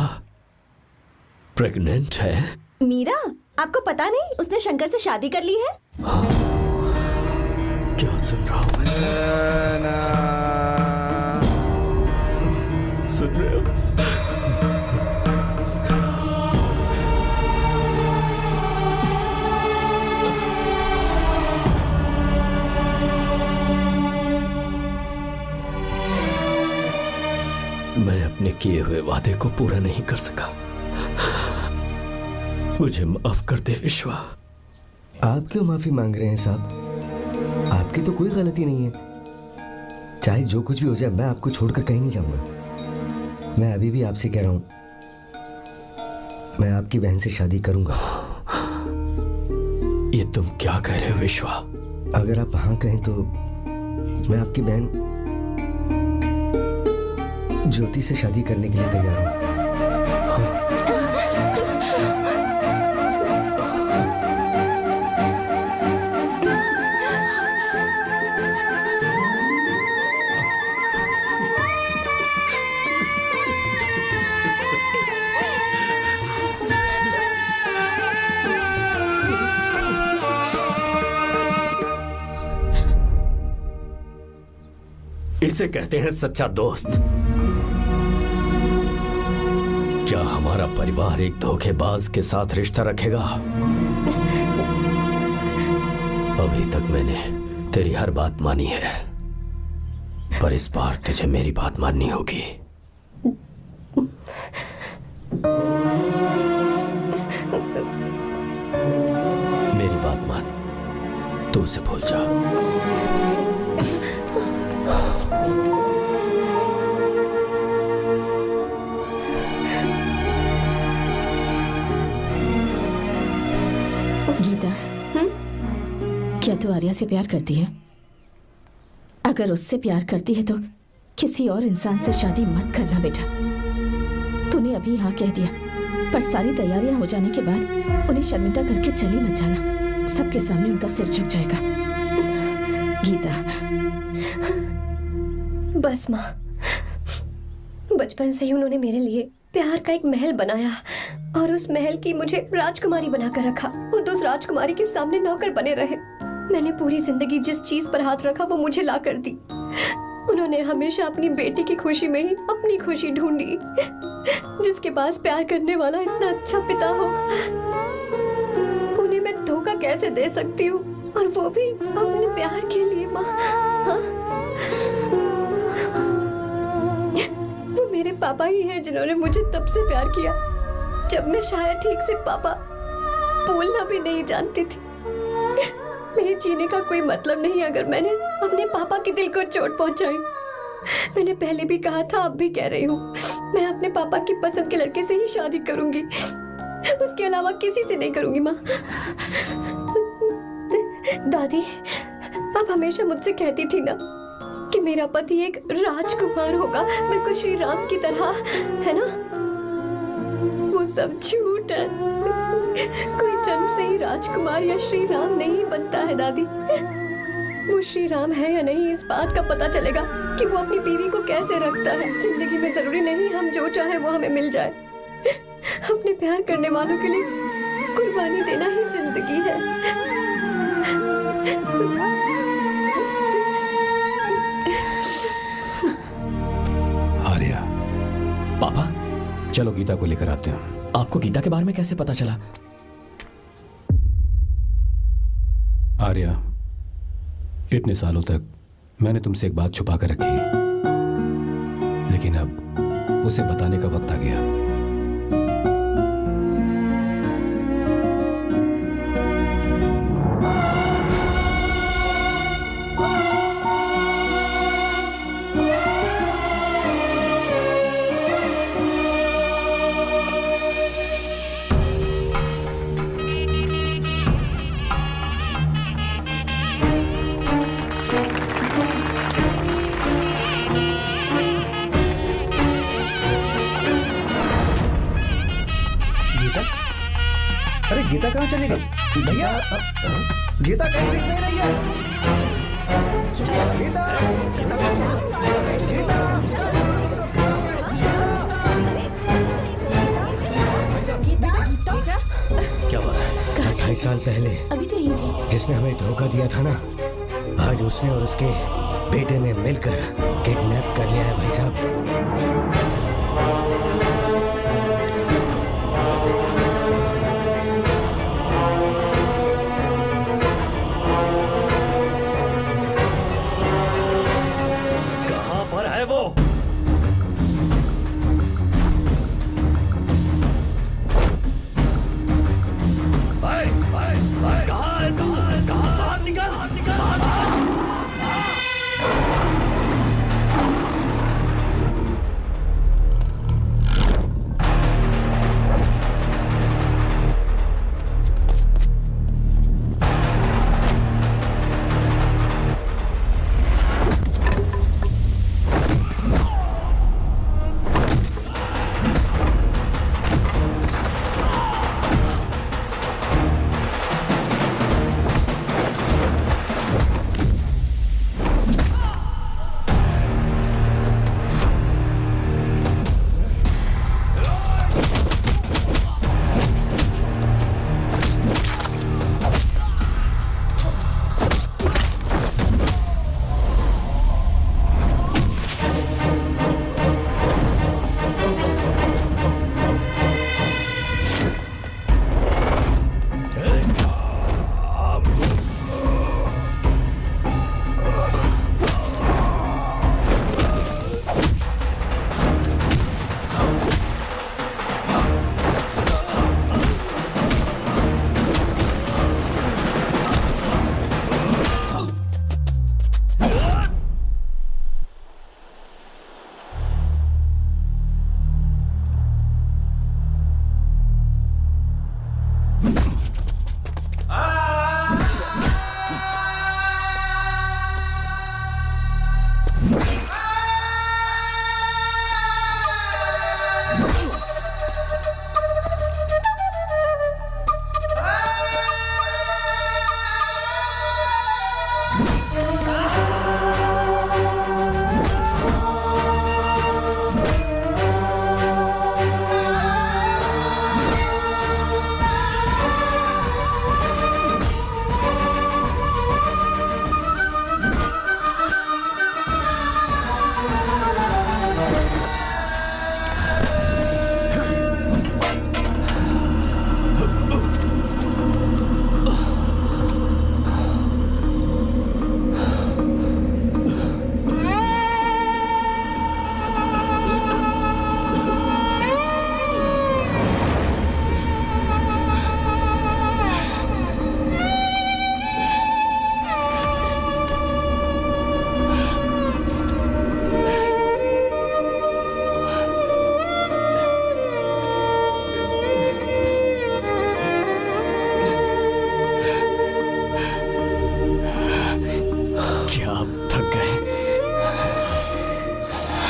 Speaker 5: प्रेग्नेंट है?
Speaker 7: मीरा, आपको पता नहीं उसने शंकर से शादी कर ली है?
Speaker 5: क्या सुन रहा हूँ मैं? सुन रहे हो? मैं अपने किए हुए वादे को पूरा नहीं कर सका। मुझे माफ कर दे विश्वा।
Speaker 10: आप क्यों माफी मांग रहे हैं साहब? आपकी तो कोई गलती नहीं है। चाहे जो कुछ भी हो जाए मैं आपको छोड़कर कहीं नहीं जाऊंगा। मैं अभी भी आपसे कह रहा हूं, मैं आपकी बहन से शादी करूंगा।
Speaker 5: ये तुम क्या कह रहे हो विश्वा?
Speaker 10: अगर आप हाँ कहें तो मैं आपकी बहन ज्योति से शादी करने के लिए तैयार हूं।
Speaker 5: इसे कहते हैं सच्चा दोस्त। क्या हमारा परिवार एक धोखेबाज के साथ रिश्ता रखेगा? अभी तक मैंने तेरी हर बात मानी है, पर इस बार तुझे मेरी बात माननी होगी। मेरी बात मान, तू उसे भूल जा।
Speaker 3: गीता, क्या तू आर्या से प्यार करती है? अगर उससे प्यार करती है तो किसी और इंसान से शादी मत करना बेटा। तूने अभी हाँ कह दिया, पर सारी तैयारियां हो जाने के बाद उन्हें शर्मिंदा करके चली मत जाना। सबके सामने उनका सिर झुक जाएगा। गीता,
Speaker 4: बस माँ, बचपन से ही उन्होंने मेरे लिए प्यार का एक महल बनाया और उस महल की मुझे राजकुमारी बनाकर रखा। वो उस राजकुमारी के सामने नौकर बने रहे। मैंने पूरी जिंदगी जिस चीज पर हाथ रखा वो मुझे ला कर दी। उन्होंने हमेशा अपनी बेटी की खुशी में ही अपनी खुशी ढूंढी। जिसके पास प्यार करने वाला इतना अच्छा पिता हो, उन्हें मैं धोखा कैसे दे सकती हूँ, और वो भी अपने प्यार के लिए। माँ, हाँ? वो मेरे पापा ही हैं जिन्होंने मुझे तब से प्यार किया जब मैं शायद ठीक से पापा बोलना भी नहीं जानती थी। मेरे जीने का कोई मतलब नहीं अगर मैंने अपने पापा के दिल को चोट पहुंचाई। मैंने पहले भी कहा था, अब भी कह रही हूँ, मैं अपने पापा की पसंद के लड़के से ही शादी करूंगी, उसके अलावा किसी से नहीं करूंगी। माँ, दादी, आप हमेशा मुझसे कहती थी ना कि मेरा पति एक राजकुमार होगा, बिल्कुल श्री राम की तरह, है ना? वो सब झूठ है। कोई जन्म से ही राजकुमार या श्री राम नहीं बनता है दादी। वो श्री राम है या नहीं, इस बात का पता चलेगा कि वो अपनी बीवी को कैसे रखता है। जिंदगी में जरूरी नहीं हम जो चाहे वो हमें मिल जाए। अपने प्यार करने वालों के लिए कुर्बानी देना ही जिंदगी है।
Speaker 8: आर्या,
Speaker 5: पापा,
Speaker 8: चलो गीता को लेकर आते हैं।
Speaker 5: आपको गीता के बारे में कैसे पता चला?
Speaker 8: आर्या, इतने सालों तक मैंने तुमसे एक बात छुपा कर रखी, लेकिन अब उसे बताने का वक्त आ गया।
Speaker 10: गीता? अरे गीता कहाँ चली गई? भैया गीता कहीं दिख नहीं रही है। गीता गीता
Speaker 5: क्या बात है?
Speaker 10: 2.5 साल पहले
Speaker 3: अभी तो यही थी।
Speaker 10: जिसने हमें धोखा दिया था ना, आज उसने और उसके बेटे ने मिलकर किडनैप कर लिया है भाई साहब।
Speaker 5: कहां पर है वो?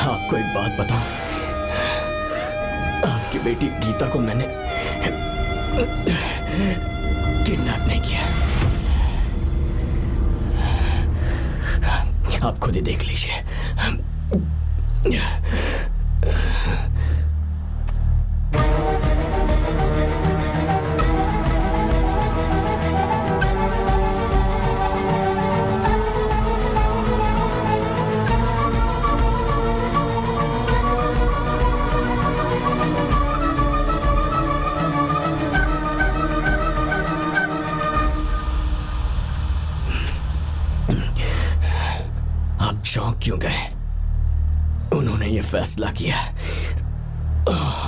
Speaker 5: आपको एक बात बताऊं, आपकी बेटी गीता को मैंने किडनैप नहीं किया। आप खुद ही देख लीजिए। चौंक क्यों गए? उन्होंने ये फैसला किया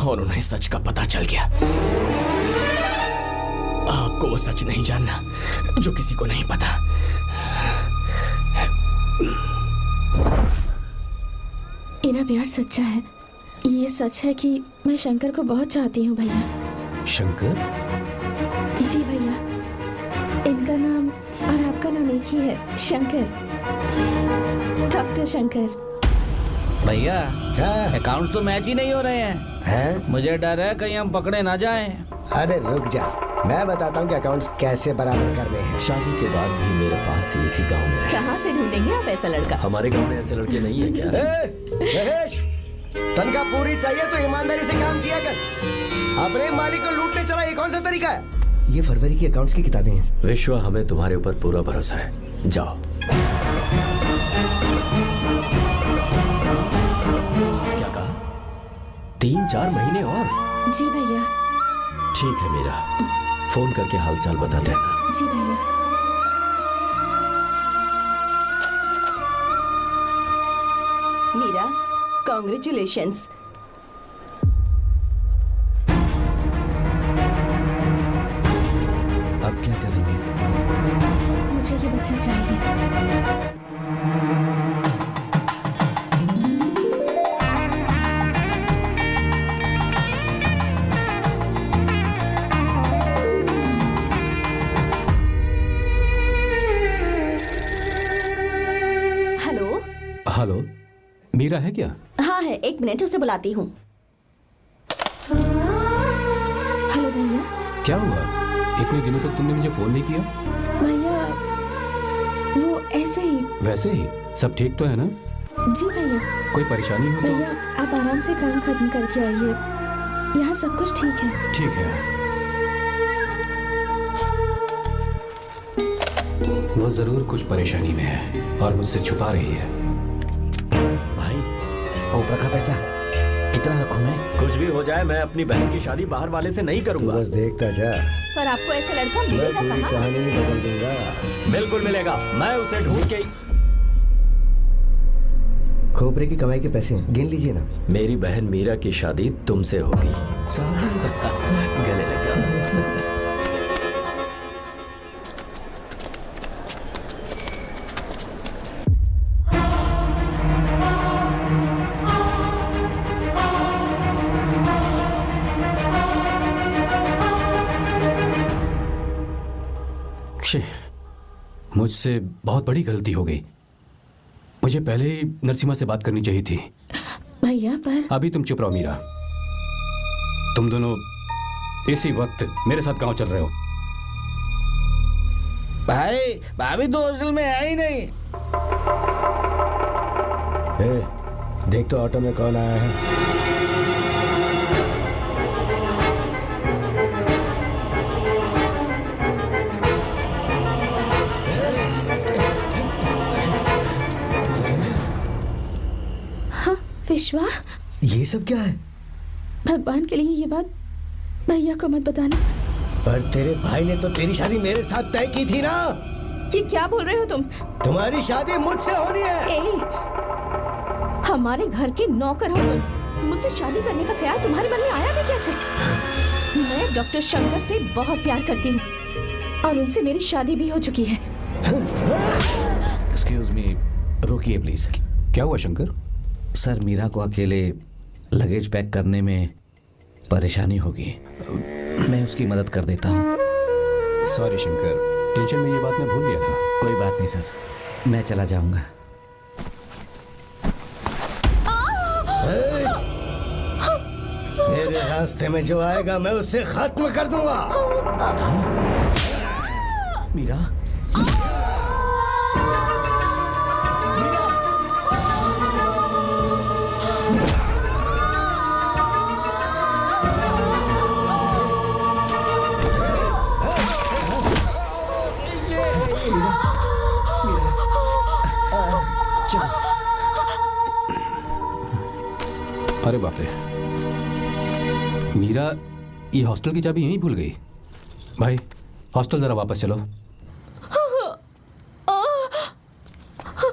Speaker 5: और उन्हें सच का पता चल गया। आपको वो सच नहीं जानना जो किसी को नहीं पता।
Speaker 3: मेरा प्यार सच्चा है। ये सच है कि मैं शंकर को बहुत चाहती हूँ भैया।
Speaker 5: शंकर?
Speaker 3: जी भैया, इनका नाम और आपका नाम एक ही है, शंकर, डॉक्टर शंकर।
Speaker 12: भैया
Speaker 10: क्या
Speaker 12: अकाउंट्स तो मैच ही नहीं हो रहे हैं।
Speaker 10: हैं?
Speaker 12: मुझे डर है कहीं हम पकड़े ना जाएं।
Speaker 10: अरे रुक जा, मैं बताता हूँ कि अकाउंट्स कैसे बराबर करने हैं।
Speaker 1: शादी के बाद भी मेरे पास ही इसी गांव में रहे।
Speaker 3: कहाँ से ढूंढेंगे आप ऐसा लड़का?
Speaker 1: हमारे गांव में ऐसे लड़के नहीं है क्या?
Speaker 10: महेश, तनख्वाह पूरी चाहिए तो ईमानदारी से काम किया कर। अपने मालिक को लूटने चला, ये कौन सा तरीका है? ये फरवरी की अकाउंट्स की किताबें हैं।
Speaker 1: विश्वा, हमें तुम्हारे ऊपर पूरा भरोसा है, जाओ। क्या कहा? 3-4 महीने और?
Speaker 3: जी भैया।
Speaker 1: ठीक है मीरा, फोन करके हालचाल बता देना।
Speaker 3: जी भैया।
Speaker 11: मीरा, कॉन्ग्रेचुलेशंस।
Speaker 12: अब क्या करेंगे?
Speaker 3: मुझे ये बच्चा चाहिए।
Speaker 7: हेलो।
Speaker 8: हेलो, मीरा है क्या?
Speaker 7: हाँ है, 1 मिनट उसे बुलाती हूँ।
Speaker 3: हेलो भैया।
Speaker 8: क्या हुआ? इतने दिनों तक तुमने मुझे फोन नहीं किया?
Speaker 3: भैया वो ऐसे ही।
Speaker 8: वैसे ही सब ठीक तो है ना?
Speaker 3: जी भैया।
Speaker 8: कोई परेशानी हो तो?
Speaker 3: भैया आप आराम से काम खत्म करके आइए, यहाँ सब कुछ ठीक है।
Speaker 8: ठीक है। वो जरूर कुछ परेशानी में है और मुझसे छुपा रही है।
Speaker 1: भाई, ओपरा का पैसा कितना रखूं मैं? कुछ भी हो जाए, मैं अपनी बहन की शादी बाहर वाले से नहीं करूंगा।
Speaker 10: बस देखता जा,
Speaker 3: पर आपको ऐसा लड़का
Speaker 10: मैं
Speaker 3: मिलेगा
Speaker 10: पूरी
Speaker 3: कहाँ?
Speaker 10: कहानी ही बदल दूंगा।
Speaker 1: बिल्कुल मिलेगा, मैं उसे ढूंढ के।
Speaker 10: खोपरे की कमाई के पैसे गिन लीजिए ना।
Speaker 1: मेरी बहन मीरा की शादी तुमसे होगी। गले लग जाओ।
Speaker 8: मुझसे बहुत बड़ी गलती हो गई। मुझे पहले ही नरसिम्हा से बात करनी चाहिए थी।
Speaker 3: भैया पर
Speaker 8: अभी तुम चुप रहो मीरा। तुम दोनों इसी वक्त मेरे साथ गांव चल रहे हो।
Speaker 12: भाई भाभी तो हॉस्टल में है ही नहीं।
Speaker 10: देख तो ऑटो में कौन आया है।
Speaker 3: विश्वा,
Speaker 10: ये सब क्या है?
Speaker 3: भगवान के लिए ये बात भैया को मत बताना।
Speaker 10: पर तेरे भाई ने तो तेरी शादी मेरे साथ तय की थी ना।
Speaker 3: ये क्या बोल रहे हो तुम?
Speaker 10: तुम्हारी शादी मुझसे होनी है।
Speaker 3: हमारे घर के नौकर हो तुम, मुझसे शादी करने का ख्याल तुम्हारे मन में आया भी कैसे? मैं डॉक्टर शंकर से बहुत प्यार करती हूँ और उनसे मेरी शादी भी हो चुकी है।
Speaker 12: एक्सक्यूज मी, रुकिए प्लीज।
Speaker 8: क्या हुआ शंकर?
Speaker 12: सर, मीरा को अकेले लगेज पैक करने में परेशानी होगी, मैं उसकी मदद कर देता हूँ।
Speaker 8: सॉरी शंकर, टेंशन में ये बात मैं भूल गया था।
Speaker 12: कोई बात नहीं सर, मैं चला जाऊंगा।
Speaker 10: मेरे रास्ते में जो आएगा मैं उससे खत्म कर दूंगा।
Speaker 12: मीरा,
Speaker 8: अरे बाप रे, मीरा ये हॉस्टल की चाबी यहीं भूल गई। भाई हॉस्टल जरा वापस चलो।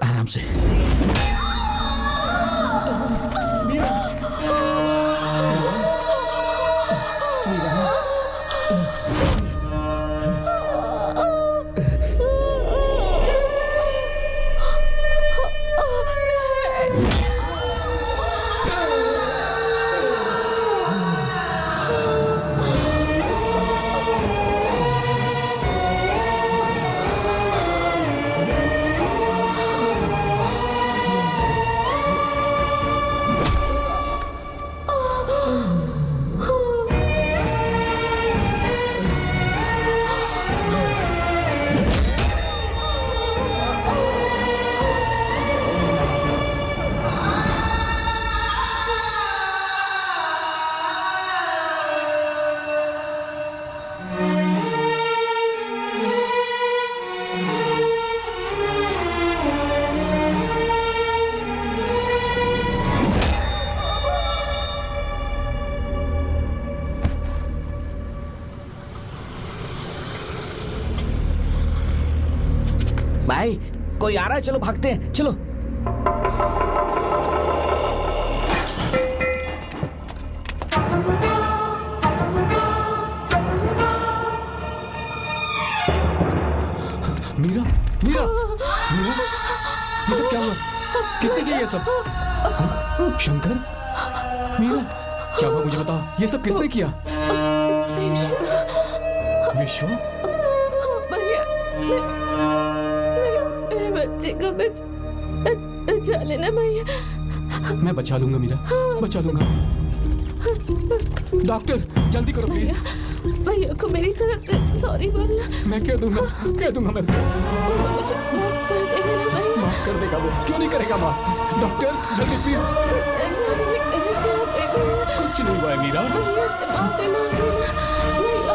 Speaker 12: आराम से। भाई कोई आ रहा है, चलो भागते हैं, चलो।
Speaker 5: मीरा, मीरा, मीरा, ये सब क्या हुआ? किसने किया ये सब? शंकर, मीरा, क्या हुआ मुझे बताओ, ये सब किसने किया? विश्व,
Speaker 11: भैया, मेरे बच्चे को बचा लेना भैया।
Speaker 5: मैं बचा लूंगा मीरा, बचा लूंगा। डॉक्टर जल्दी करो प्लीज।
Speaker 11: भैया को मेरी तरफ से सॉरी बोलना।
Speaker 5: मैं कह दूंगा मैं उसे।
Speaker 11: मुझे माफ कर देगा ना भैया?
Speaker 5: माफ कर देगा वो, क्यों नहीं करेगा माफ? डॉक्टर जल्दी प्लीज। कुछ नहीं हुआ है मीरा।
Speaker 11: भैया से माफी मांग लेना भैया।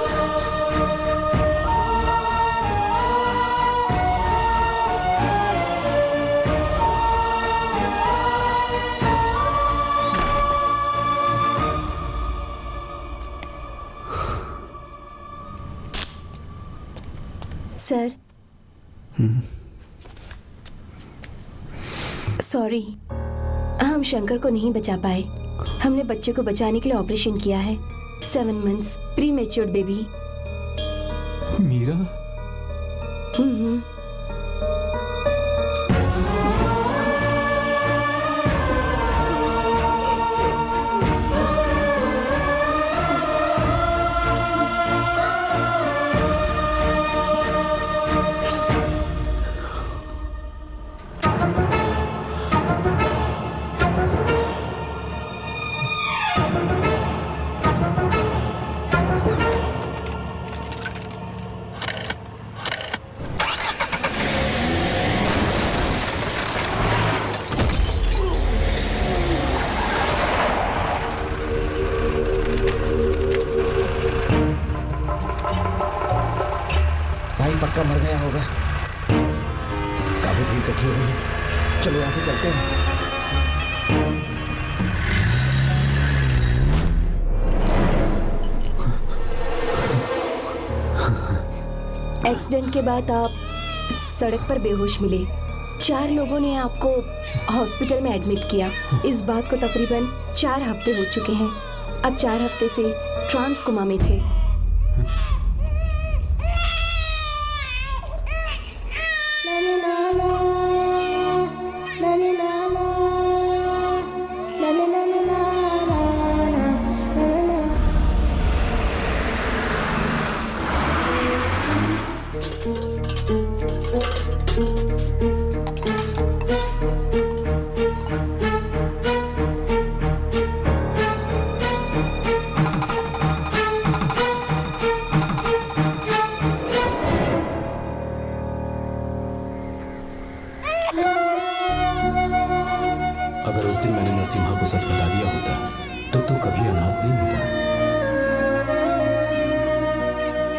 Speaker 4: सर, सॉरी, हम शंकर को नहीं बचा पाए। हमने बच्चे को बचाने के लिए ऑपरेशन किया है। 7 months pre matured baby.
Speaker 5: Meera,
Speaker 12: भाई पक्का मर गया होगा। काफी भीड़ इकट्ठी हो गई है, चलो यहाँ से चलते हैं।
Speaker 4: एक्सीडेंट के बाद आप सड़क पर बेहोश मिले। 4 लोगों ने आपको हॉस्पिटल में एडमिट किया। इस बात को तकरीबन 4 हफ्ते हो चुके हैं। अब 4 हफ्ते से ट्रांस कोमा में थे।
Speaker 5: अगर उस दिन मैंने नरसिम्हा को सच बता दिया होता तो तू कभी अनाथ नहीं होता।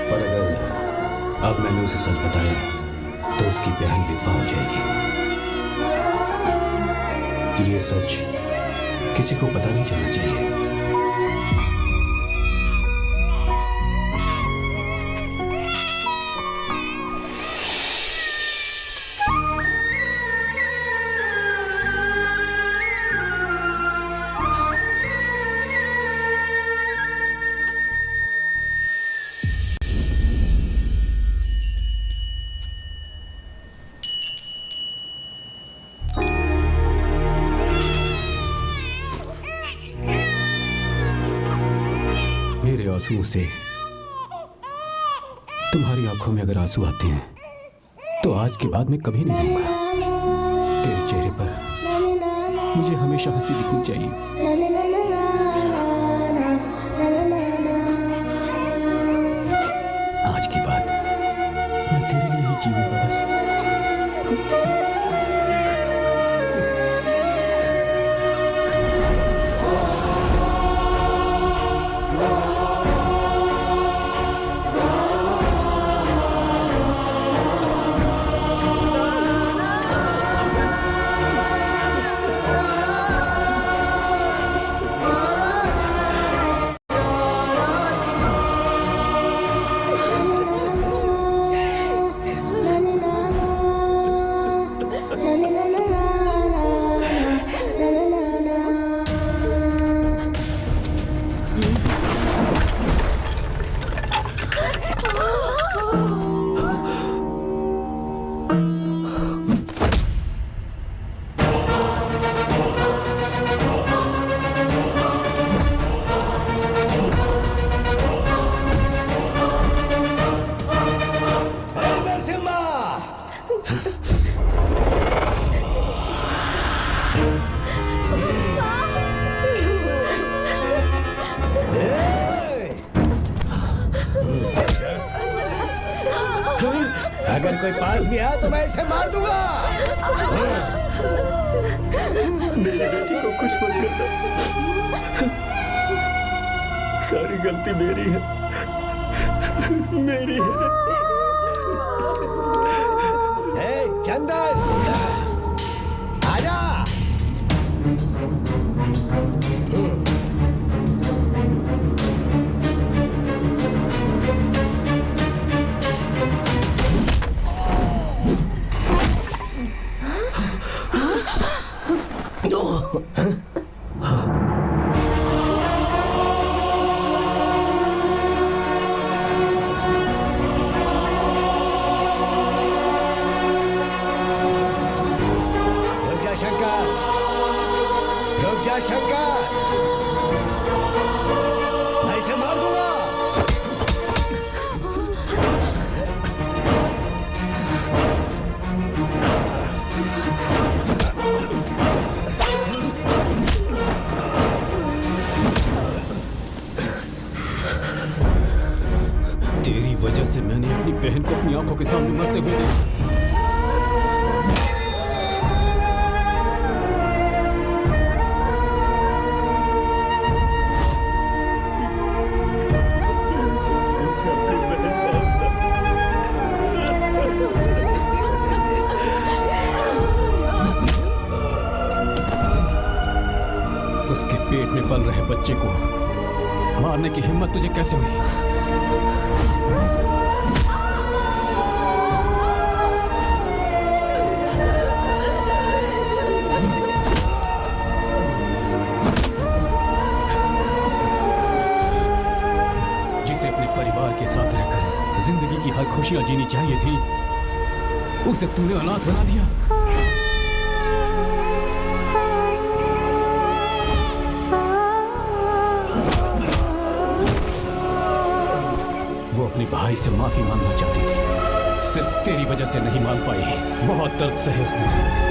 Speaker 5: पर अगर अब मैंने उसे सच बताया तो उसकी बहन विधवा हो जाएगी। ये सच किसी को पता नहीं चलना चाहिए। मेरे आंसुओं से तुम्हारी आंखों में अगर आंसू आते हैं तो आज के बाद मैं कभी नहीं रोऊंगा। तेरे चेहरे पर मुझे हमेशा हंसी दिखनी चाहिए। आज के बाद मैं तेरे लिए ही जीऊंगा बस।
Speaker 10: अगर कोई पास भी आया तो मैं इसे मार दूंगा।
Speaker 5: मेरी बेटी को कुछ मत करना, सारी गलती मेरी है, मेरी है।
Speaker 10: चंदन आजा। शंकर, मैं इसे मार दूंगा।
Speaker 8: तेरी वजह से मैंने अपनी बहन को अपनी आंखों के सामने मरते हुए देखा। उसके पेट में पल रहे बच्चे को मारने की हिम्मत तुझे कैसे हुई? जिसे अपने परिवार के साथ रहकर जिंदगी की हर खुशियां जीनी चाहिए थी, उसे तूने अनाथ बना दिया। अपने भाई से माफी मांगना चाहती थी, सिर्फ तेरी वजह से नहीं मांग पाई। बहुत दर्द सहे उसने।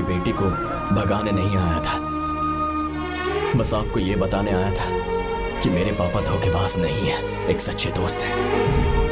Speaker 8: बेटी को भगाने नहीं आया था, बस आपको ये बताने आया था कि मेरे पापा धोखेबाज नहीं है, एक सच्चे दोस्त हैं।